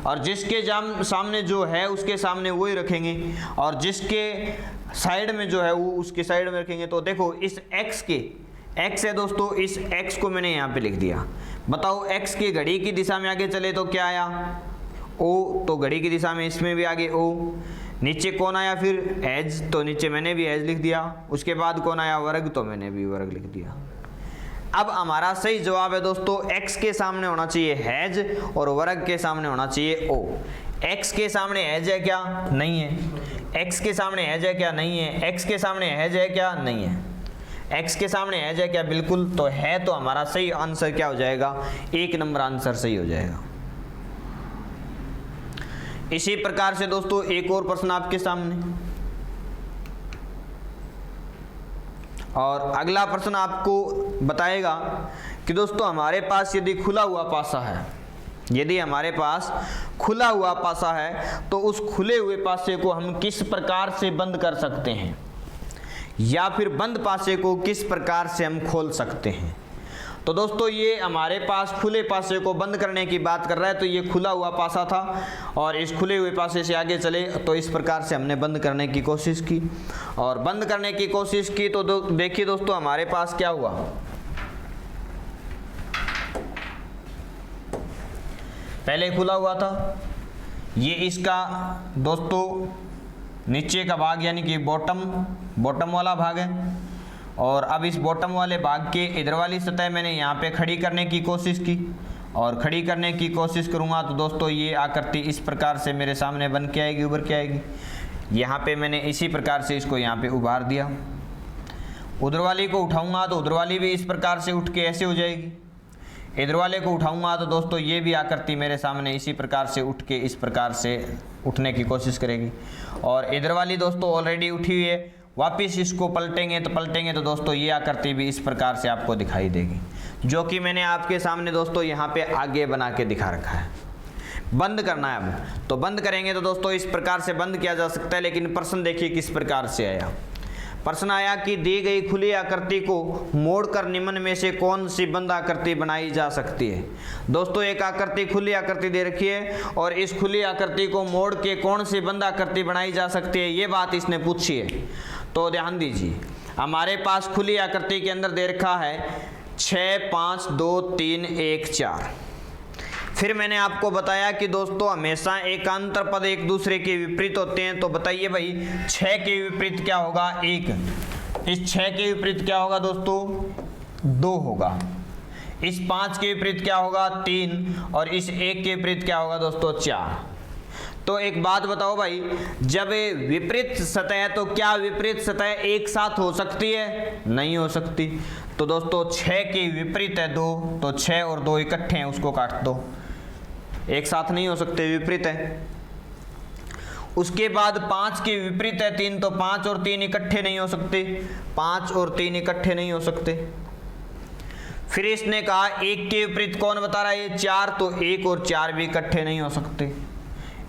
S1: और जिसके सामने जो है उसके सामने वही रखेंगे, और जिसके साइड में जो है वो उसके साइड में रखेंगे। तो देखो इस x है दोस्तों, इस x को मैंने यहाँ पे लिख दिया। बताओ x की घड़ी की दिशा में आगे चले तो क्या आया, O, तो घड़ी की दिशा में इसमें भी आगे O। नीचे कौन आया फिर, एज, तो नीचे मैंने भी एज लिख दिया। उसके बाद कौन आया, वर्ग, तो मैंने भी वर्ग लिख दिया। अब हमारा सही जवाब है दोस्तों, x के सामने होना चाहिए हैज, और वर्ग के सामने होना चाहिए O। x के सामने हैज है क्या, नहीं है। x के सामने हैज है क्या, नहीं है। x के सामने हैज है क्या, नहीं है। x के सामने हैज है क्या, बिल्कुल तो है। तो हमारा सही आंसर क्या हो जाएगा, 1 नंबर आंसर सही हो जाएगा। इसी प्रकार से दोस्तों एक और प्रश्न आपके सामने, और अगला प्रश्न आपको बताएगा कि दोस्तों हमारे पास यदि खुला हुआ पासा है, यदि हमारे पास खुला हुआ पासा है तो उस खुले हुए पासे को हम किस प्रकार से बंद कर सकते हैं, या फिर बंद पासे को किस प्रकार से हम खोल सकते हैं। तो दोस्तों ये हमारे पास खुले पासे को बंद करने की बात कर रहा है। तो ये खुला हुआ पासा था, और इस खुले हुए पासे से आगे चले तो इस प्रकार से हमने बंद करने की कोशिश की, और बंद करने की कोशिश की तो देखिए दोस्तों हमारे पास क्या हुआ, पहले खुला हुआ था, ये इसका दोस्तों नीचे का भाग यानी कि बॉटम वाला भाग है, और अब इस बॉटम वाले भाग के इधर वाली सतह मैंने यहाँ पे खड़ी करने की कोशिश की, और खड़ी करने की कोशिश करूँगा तो दोस्तों ये आकृति इस प्रकार से मेरे सामने बन के आएगी, उभर के आएगी। यहाँ पे मैंने इसी प्रकार से इसको यहाँ पे उभार दिया। उधर वाली को उठाऊँगा तो उधर वाली भी इस प्रकार से उठ के ऐसे हो जाएगी। इधर वाले को उठाऊँगा तो दोस्तों ये भी आकृति मेरे सामने इसी प्रकार से उठ के इस प्रकार से उठने की कोशिश करेगी, और इधर वाली दोस्तों ऑलरेडी उठी हुई है। वापिस इसको पलटेंगे तो दोस्तों ये आकृति भी इस प्रकार से आपको दिखाई देगी, जो कि मैंने आपके सामने दोस्तों यहाँ पे आगे बना के दिखा रखा है। बंद करना है अब, तो बंद करेंगे तो दोस्तों इस प्रकार से बंद किया जा सकता है। लेकिन प्रश्न देखिए किस प्रकार से आया। प्रश्न आया कि दी गई खुली आकृति को मोड़कर निम्न में से कौन सी बंद आकृति बनाई जा सकती है। दोस्तों एक आकृति खुली आकृति दे रखी है और इस खुली आकृति को मोड़ के कौन सी बंद आकृति बनाई जा सकती है, ये बात इसने पूछी है। तो ध्यान दीजिए, हमारे पास खुली आकृति के अंदर दे रखा है 6 5 2 3 1 4। फिर मैंने आपको बताया कि दोस्तों हमेशा एकांतर पद एक दूसरे के विपरीत होते हैं। तो बताइए भाई 6 के विपरीत क्या होगा 1, इस 6 के विपरीत क्या होगा दोस्तों 2 होगा, इस 5 के विपरीत क्या होगा 3 और इस 1 के विपरीत क्या होगा दोस्तों 4। तो एक बात बताओ भाई, जब विपरीत सतह है तो क्या विपरीत सतह एक साथ हो सकती है? नहीं हो सकती। तो दोस्तों 6 के विपरीत है 2, तो 6 और 2 इकट्ठे हैं, उसको काट दो, एक साथ नहीं हो सकते, विपरीत है। उसके बाद 5 के विपरीत है 3, तो 5 और 3 इकट्ठे नहीं हो सकते, 5 और 3 इकट्ठे नहीं हो सकते। फिर इसने कहा 1 के विपरीत कौन बता रहा है, ये 4, तो 1 और 4 भी इकट्ठे नहीं हो सकते।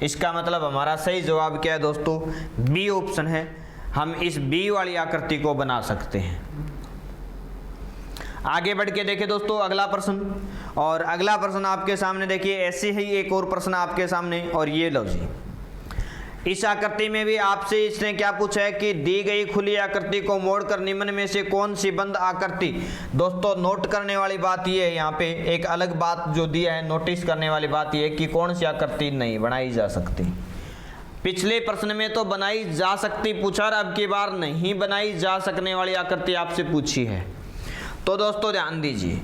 S1: इसका मतलब हमारा सही जवाब क्या है दोस्तों, बी ऑप्शन है। हम इस बी वाली आकृति को बना सकते हैं। आगे बढ़ के देखिए दोस्तों अगला प्रश्न, और अगला प्रश्न आपके सामने देखिए, ऐसे ही एक और प्रश्न आपके सामने, और ये लो जी, इस आकृति में भी आपसे इसने क्या पूछा है कि दी गई खुली आकृति को मोड़कर निम्न में से कौन सी बंद आकृति। दोस्तों नोट करने वाली बात ये है, यहाँ पे एक अलग बात जो दिया है, नोटिस करने वाली बात ये है कि कौन सी आकृति नहीं बनाई जा सकती। पिछले प्रश्न में तो बनाई जा सकती पूछा, और अब की बार नहीं बनाई जा सकने वाली आकृति आपसे पूछी है। तो दोस्तों ध्यान दीजिए,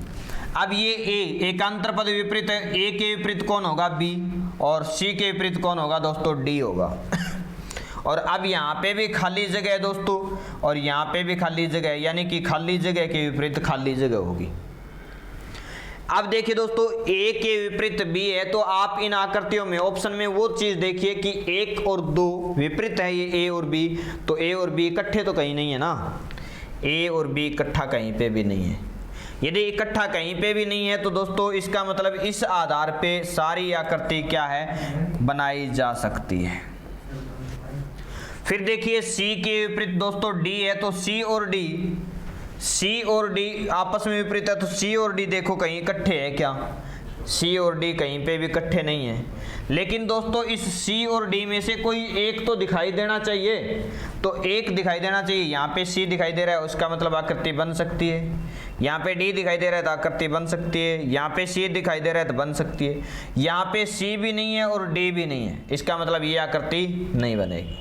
S1: अब ये ए एकांतर पद विपरीत है, ए के विपरीत कौन होगा बी, और सी के विपरीत कौन होगा दोस्तों डी होगा। और अब यहाँ पे भी खाली जगह है दोस्तों, और यहाँ पे भी खाली जगह है, यानी कि खाली जगह के विपरीत खाली जगह होगी। अब देखिए दोस्तों ए के विपरीत बी है, तो आप इन आकृतियों में ऑप्शन में वो चीज देखिए कि 1 और 2 विपरीत है, ये ए और बी, तो ए और बी इकट्ठे तो कहीं नहीं है ना, ए और बी इकट्ठा कहीं पे भी नहीं है। यदि इकट्ठा कहीं पे भी नहीं है तो दोस्तों इसका मतलब इस आधार पे सारी आकृति क्या है, बनाई जा सकती है। फिर देखिए सी के विपरीत दोस्तों डी है, तो सी और डी आपस में विपरीत है, तो सी और डी देखो कहीं इकट्ठे है क्या, सी और डी कहीं पे भी इकट्ठे नहीं है। लेकिन दोस्तों इस सी और डी में से कोई एक तो दिखाई देना चाहिए, तो एक दिखाई देना चाहिए। यहाँ पे सी दिखाई दे रहा है, उसका मतलब आकृति बन सकती है। यहाँ पे डी दिखाई दे रहा है तो आकृति बन सकती है। यहाँ पे सी दिखाई दे रहा है तो बन सकती है। यहाँ पे सी भी नहीं है और डी भी नहीं है, इसका मतलब ये आकृति नहीं बनेगी।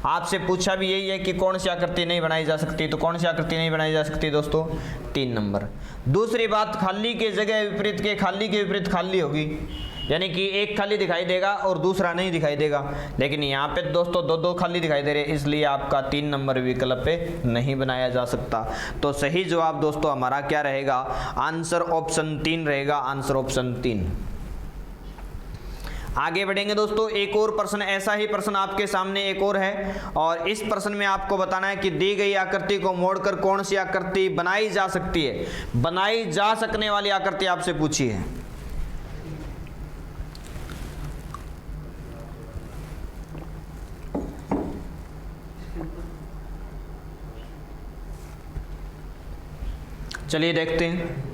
S1: आपसे पूछा भी यही है कि कौन सी आकृति नहीं बनाई जा सकती, तो कौन सी आकृति नहीं बनाई जा सकती दोस्तों 3 नंबर। दूसरी बात, खाली के जगह विपरीत के खाली के विपरीत खाली होगी, यानी कि एक खाली दिखाई देगा और दूसरा नहीं दिखाई देगा। लेकिन यहाँ पे दोस्तों 2 खाली दिखाई दे रहे, इसलिए आपका 3 नंबर विकल्प पे नहीं बनाया जा सकता। तो सही जवाब दोस्तों हमारा क्या रहेगा, आंसर ऑप्शन 3 रहेगा, आंसर ऑप्शन 3। आगे बढ़ेंगे दोस्तों, एक और प्रश्न, ऐसा ही प्रश्न आपके सामने एक और है, और इस प्रश्न में आपको बताना है कि दी गई आकृति को मोड़कर कौन सी आकृति बनाई जा सकती है। बनाई जा सकने वाली आकृति आपसे पूछी है। चलिए देखते हैं।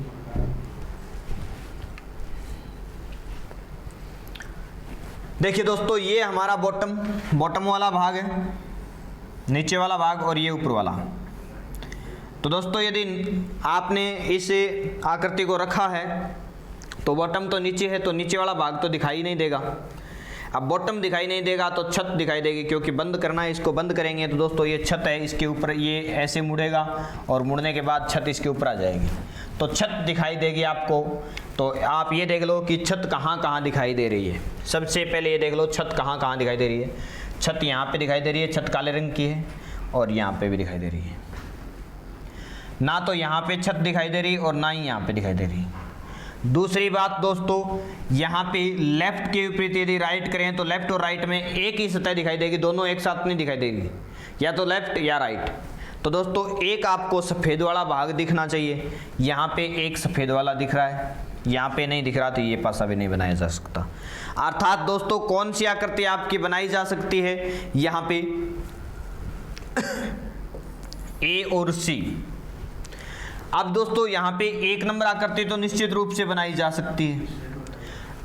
S1: देखिए दोस्तों ये हमारा बॉटम वाला भाग है, नीचे वाला भाग, और ये ऊपर वाला। तो दोस्तों यदि आपने इस आकृति को रखा है तो बॉटम तो नीचे है, तो नीचे वाला भाग तो दिखाई नहीं देगा। अब बॉटम दिखाई नहीं देगा तो छत दिखाई देगी, क्योंकि बंद करना है, इसको बंद करेंगे तो दोस्तों ये छत है, इसके ऊपर ये ऐसे मुड़ेगा और मुड़ने के बाद छत इसके ऊपर आ जाएगी, तो छत दिखाई देगी आपको। तो आप ये देख लो कि छत कहाँ कहाँ दिखाई दे रही है। सबसे पहले ये देख लो छत कहाँ कहाँ दिखाई दे रही है। छत यहाँ पे दिखाई दे रही है, छत काले रंग की है, और यहाँ पे भी दिखाई दे रही है। ना तो यहाँ पे छत दिखाई दे रही और ना ही यहाँ पे दिखाई दे रही। दूसरी बात दोस्तों, यहाँ पे लेफ्ट के विपरीत यदि राइट करें तो लेफ्ट और राइट में एक ही सतह दिखाई देगी, दोनों एक साथ नहीं दिखाई देगी, या तो लेफ्ट या राइट। तो दोस्तों एक आपको सफ़ेद वाला भाग दिखना चाहिए, यहाँ पे एक सफ़ेद वाला दिख रहा है, यहाँ पे नहीं दिख रहा, तो ये पासा भी नहीं बनाया जा सकता। अर्थात दोस्तों कौन सी आकृति आपकी बनाई जा सकती है, यहाँ पे ए और सी। अब दोस्तों यहाँ पे एक नंबर आकृति तो निश्चित रूप से बनाई जा सकती है।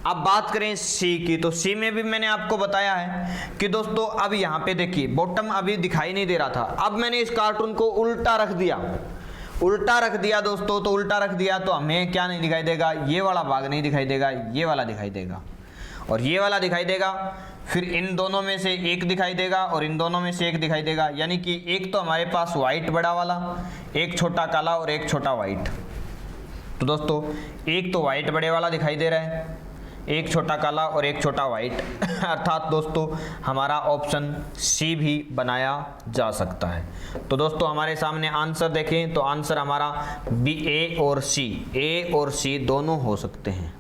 S1: अब बात करें सी की, तो सी में भी मैंने आपको बताया है कि दोस्तों अब यहाँ पे देखिए बॉटम अभी दिखाई नहीं दे रहा था, अब मैंने इस कार्टून को उल्टा रख दिया, दोस्तों। तो उल्टा रख दिया तो हमें क्या नहीं दिखाई देगा, ये वाला भाग नहीं दिखाई देगा, ये वाला दिखाई देगा और ये वाला दिखाई देगा। फिर इन दोनों में से एक दिखाई देगा और इन दोनों में से एक दिखाई देगा, यानी कि एक तो हमारे पास वाइट बड़ा वाला, एक छोटा काला और एक छोटा वाइट। तो दोस्तों एक तो वाइट बड़े वाला दिखाई दे रहा है, एक छोटा काला और एक छोटा वाइट, अर्थात दोस्तों हमारा ऑप्शन सी भी बनाया जा सकता है। तो दोस्तों हमारे सामने आंसर देखें तो आंसर हमारा बी, ए और सी दोनों हो सकते हैं।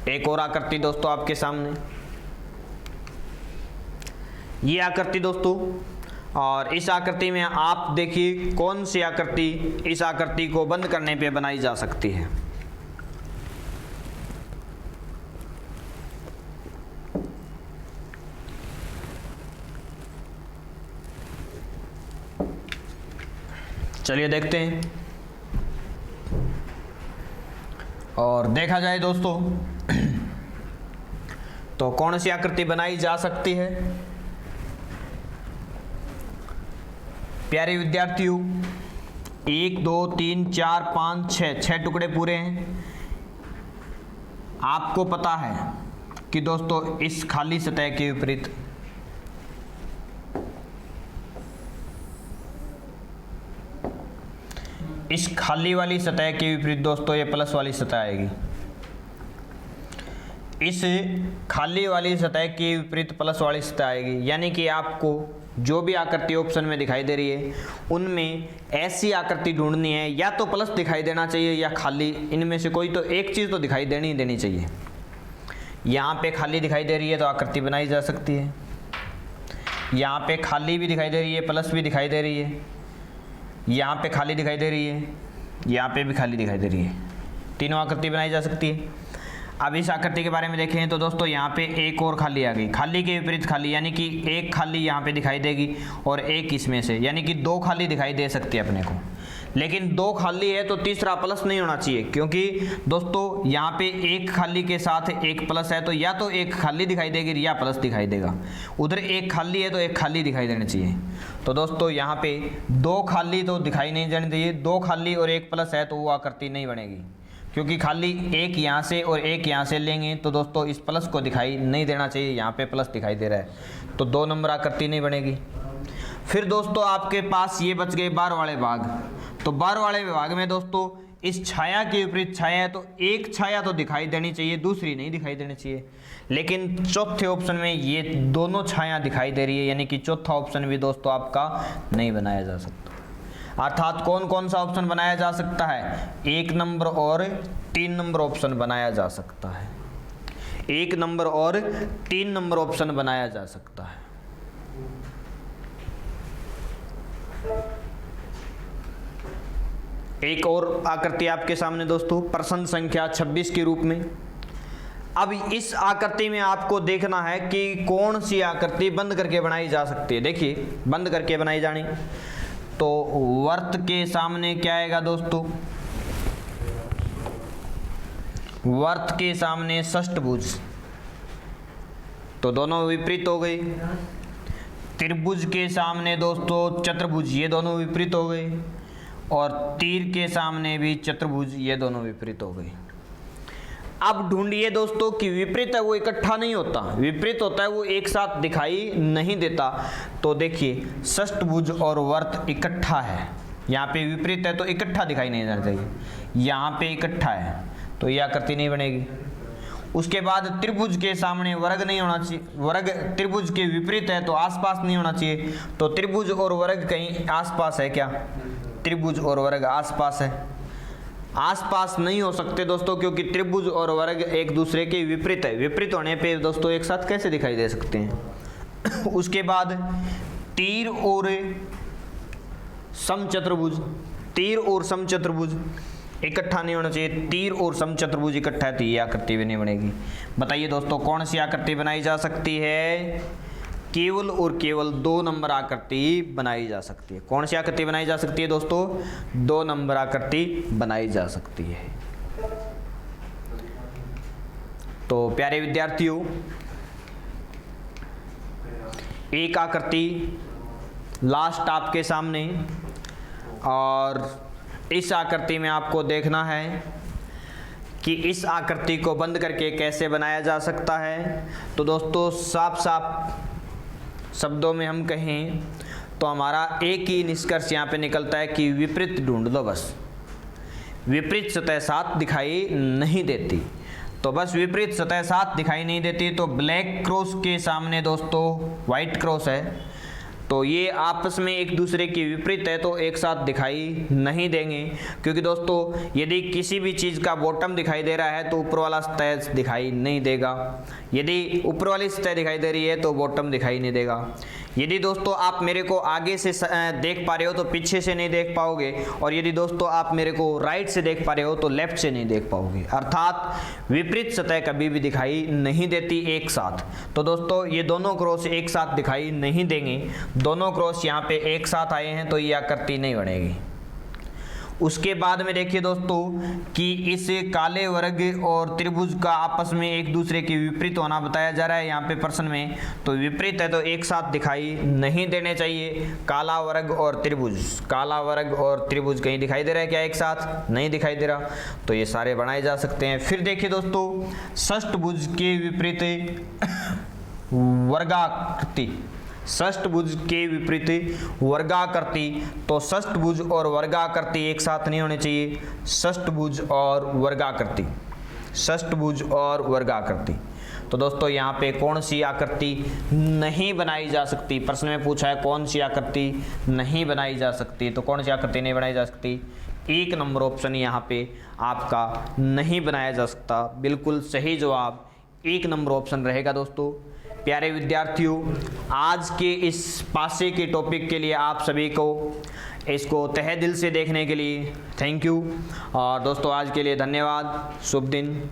S1: एक और आकृति दोस्तों आपके सामने, ये आकृति दोस्तों, और इस आकृति में आप देखिए कौन सी आकृति इस आकृति को बंद करने पे बनाई जा सकती है। चलिए देखते हैं। और देखा जाए दोस्तों तो कौन सी आकृति बनाई जा सकती है। प्यारे विद्यार्थियों, 1 2 3 4 5 6 टुकड़े पूरे हैं। आपको पता है कि दोस्तों इस खाली सतह के विपरीत इस खाली वाली सतह के विपरीत दोस्तों ये प्लस वाली सतह आएगी। इस खाली वाली सतह के विपरीत प्लस वाली सतह आएगी, यानी कि आपको जो भी आकृति ऑप्शन में दिखाई दे रही है उनमें ऐसी आकृति ढूंढनी है, या तो प्लस दिखाई देना चाहिए या खाली, इनमें से कोई तो एक चीज़ तो दिखाई देनी चाहिए। यहाँ पे खाली दिखाई दे रही है तो आकृति बनाई जा सकती है, यहाँ पे खाली भी दिखाई दे रही है, प्लस भी दिखाई दे रही है, यहाँ पे खाली दिखाई दे रही है, यहाँ पे भी खाली दिखाई दे रही है, तीनों आकृति बनाई जा सकती है। अब इस आकृति के बारे में देखें तो दोस्तों यहाँ पे एक और खाली आ गई, खाली के विपरीत खाली, यानी कि एक खाली यहाँ पे दिखाई देगी और एक इसमें से, यानी कि 2 खाली दिखाई दे सकती है अपने को। लेकिन 2 खाली है तो तीसरा प्लस नहीं होना चाहिए, क्योंकि दोस्तों यहाँ पे एक खाली के साथ एक प्लस है, तो या तो एक खाली दिखाई देगी या प्लस दिखाई देगा। उधर एक खाली है तो एक खाली दिखाई देनी चाहिए। तो दोस्तों यहाँ पे 2 खाली तो दिखाई नहीं देनी चाहिए, 2 खाली और एक प्लस है तो वो आकृति नहीं बनेगी, क्योंकि खाली एक यहाँ से और एक यहाँ से लेंगे तो दोस्तों इस प्लस को दिखाई नहीं देना चाहिए, यहाँ पे प्लस दिखाई दे रहा है तो 2 नंबर आकृति नहीं बनेगी। फिर दोस्तों आपके पास ये बच गए बार वाले भाग। तो बार वाले विभाग में दोस्तों इस छाया के विपरीत छाया है तो एक छाया तो दिखाई देनी चाहिए, दूसरी नहीं दिखाई देनी चाहिए। लेकिन चौथे ऑप्शन में ये दोनों छाया दिखाई दे रही है, यानी कि चौथा ऑप्शन भी दोस्तों आपका नहीं बनाया जा सकता। अर्थात कौन कौन सा ऑप्शन बनाया जा सकता है, 1 नंबर और 3 नंबर ऑप्शन बनाया जा सकता है। 1 नंबर और 3 नंबर ऑप्शन बनाया जा सकता है। एक और आकृति आपके सामने दोस्तों प्रश्न संख्या 26 के रूप में। अब इस आकृति में आपको देखना है कि कौन सी आकृति बंद करके बनाई जा सकती है। देखिए बंद करके बनाई जानी तो वर्त के सामने क्या आएगा दोस्तों, वर्त के सामने षष्ठभुज, तो दोनों विपरीत हो गई। त्रिभुज के सामने दोस्तों चतुर्भुज, ये दोनों विपरीत हो गए। और तीर के सामने भी चतुर्भुज, ये दोनों विपरीत हो गए। अब ढूंढिए दोस्तों कि विपरीत है वो इकट्ठा नहीं होता, विपरीत होता है वो एक साथ दिखाई नहीं देता। तो देखिए षष्ठभुज और वर्त इकट्ठा है, यहाँ पे विपरीत है तो इकट्ठा दिखाई नहीं देना चाहिए, यहाँ पे इकट्ठा है तो यह आकृति नहीं बनेगी। उसके बाद त्रिभुज के सामने वर्ग नहीं होना चाहिए, वर्ग त्रिभुज के विपरीत है तो आसपास नहीं होना चाहिए। तो त्रिभुज और वर्ग कहीं आसपास है क्या, त्रिभुज और वर्ग आसपास है, आसपास नहीं हो सकते दोस्तों, क्योंकि त्रिभुज और वर्ग एक दूसरे के विपरीत है। विपरीत होने पे दोस्तों एक साथ कैसे दिखाई दे सकते हैं। उसके बाद तीर और समचतुर्भुज, तीर और समचतुर्भुज इकट्ठा नहीं होना चाहिए, तीर और समचतुर्भुज इकट्ठा है तो ये आकृति भी नहीं बनेगी। बताइए दोस्तों कौन सी आकृति बनाई जा सकती है, केवल और केवल 2 नंबर आकृति बनाई जा सकती है। कौन सी आकृति बनाई जा सकती है दोस्तों? 2 नंबर आकृति बनाई जा सकती है। तो प्यारे विद्यार्थियों, एक आकृति लास्ट आपके सामने, और इस आकृति में आपको देखना है कि इस आकृति को बंद करके कैसे बनाया जा सकता है। तो दोस्तों साफ साफ शब्दों में हम कहें तो हमारा एक ही निष्कर्ष यहाँ पे निकलता है कि विपरीत ढूंढ लो बस। विपरीत सतह साथ दिखाई नहीं देती, तो बस विपरीत सतह साथ दिखाई नहीं देती, तो ब्लैक क्रॉस के सामने दोस्तों व्हाइट क्रॉस है, तो ये आपस में एक दूसरे की विपरीत है, तो एक साथ दिखाई नहीं देंगे। क्योंकि दोस्तों यदि किसी भी चीज़ का बॉटम दिखाई दे रहा है तो ऊपर वाला सतह दिखाई नहीं देगा, यदि ऊपर वाली सतह दिखाई दे रही है तो बॉटम दिखाई नहीं देगा। यदि दोस्तों आप मेरे को आगे से देख पा रहे हो तो पीछे से नहीं देख पाओगे, और यदि दोस्तों आप मेरे को राइट से देख पा रहे हो तो लेफ्ट से नहीं देख पाओगे। अर्थात विपरीत सतह कभी भी दिखाई नहीं देती एक साथ। तो दोस्तों ये दोनों क्रॉस एक साथ दिखाई नहीं देंगे, दोनों क्रॉस यहाँ पे एक साथ आए हैं तो ये आकृति नहीं बनेगी। उसके बाद में देखिए दोस्तों कि इस काले वर्ग और त्रिभुज का आपस में एक दूसरे के विपरीत होना बताया जा रहा है यहाँ पे प्रश्न में, तो विपरीत है तो एक साथ दिखाई नहीं देने चाहिए। काला वर्ग और त्रिभुज, काला वर्ग और त्रिभुज कहीं दिखाई दे रहा है क्या? एक साथ नहीं दिखाई दे रहा, तो ये सारे बनाए जा सकते हैं। फिर देखिए दोस्तों षष्ठभुज के विपरीत वर्गाकृति, षष्ठभुज के विपरीत वर्गाकृति, तो षष्ठभुज और वर्गाकृति एक साथ नहीं होने चाहिए। षष्ठभुज और वर्गाकृति, षष्ठभुज और वर्गाकृति। तो दोस्तों यहाँ पे कौन सी आकृति नहीं बनाई जा सकती? प्रश्न में पूछा है कौन सी आकृति नहीं बनाई जा सकती, तो कौन सी आकृति नहीं बनाई जा सकती? 1 नंबर ऑप्शन यहाँ पे आपका नहीं बनाया जा सकता। बिल्कुल सही जवाब 1 नंबर ऑप्शन रहेगा दोस्तों। प्यारे विद्यार्थियों, आज के इस पासे के टॉपिक के लिए आप सभी को इसको तहे दिल से देखने के लिए थैंक यू, और दोस्तों आज के लिए धन्यवाद। शुभ दिन।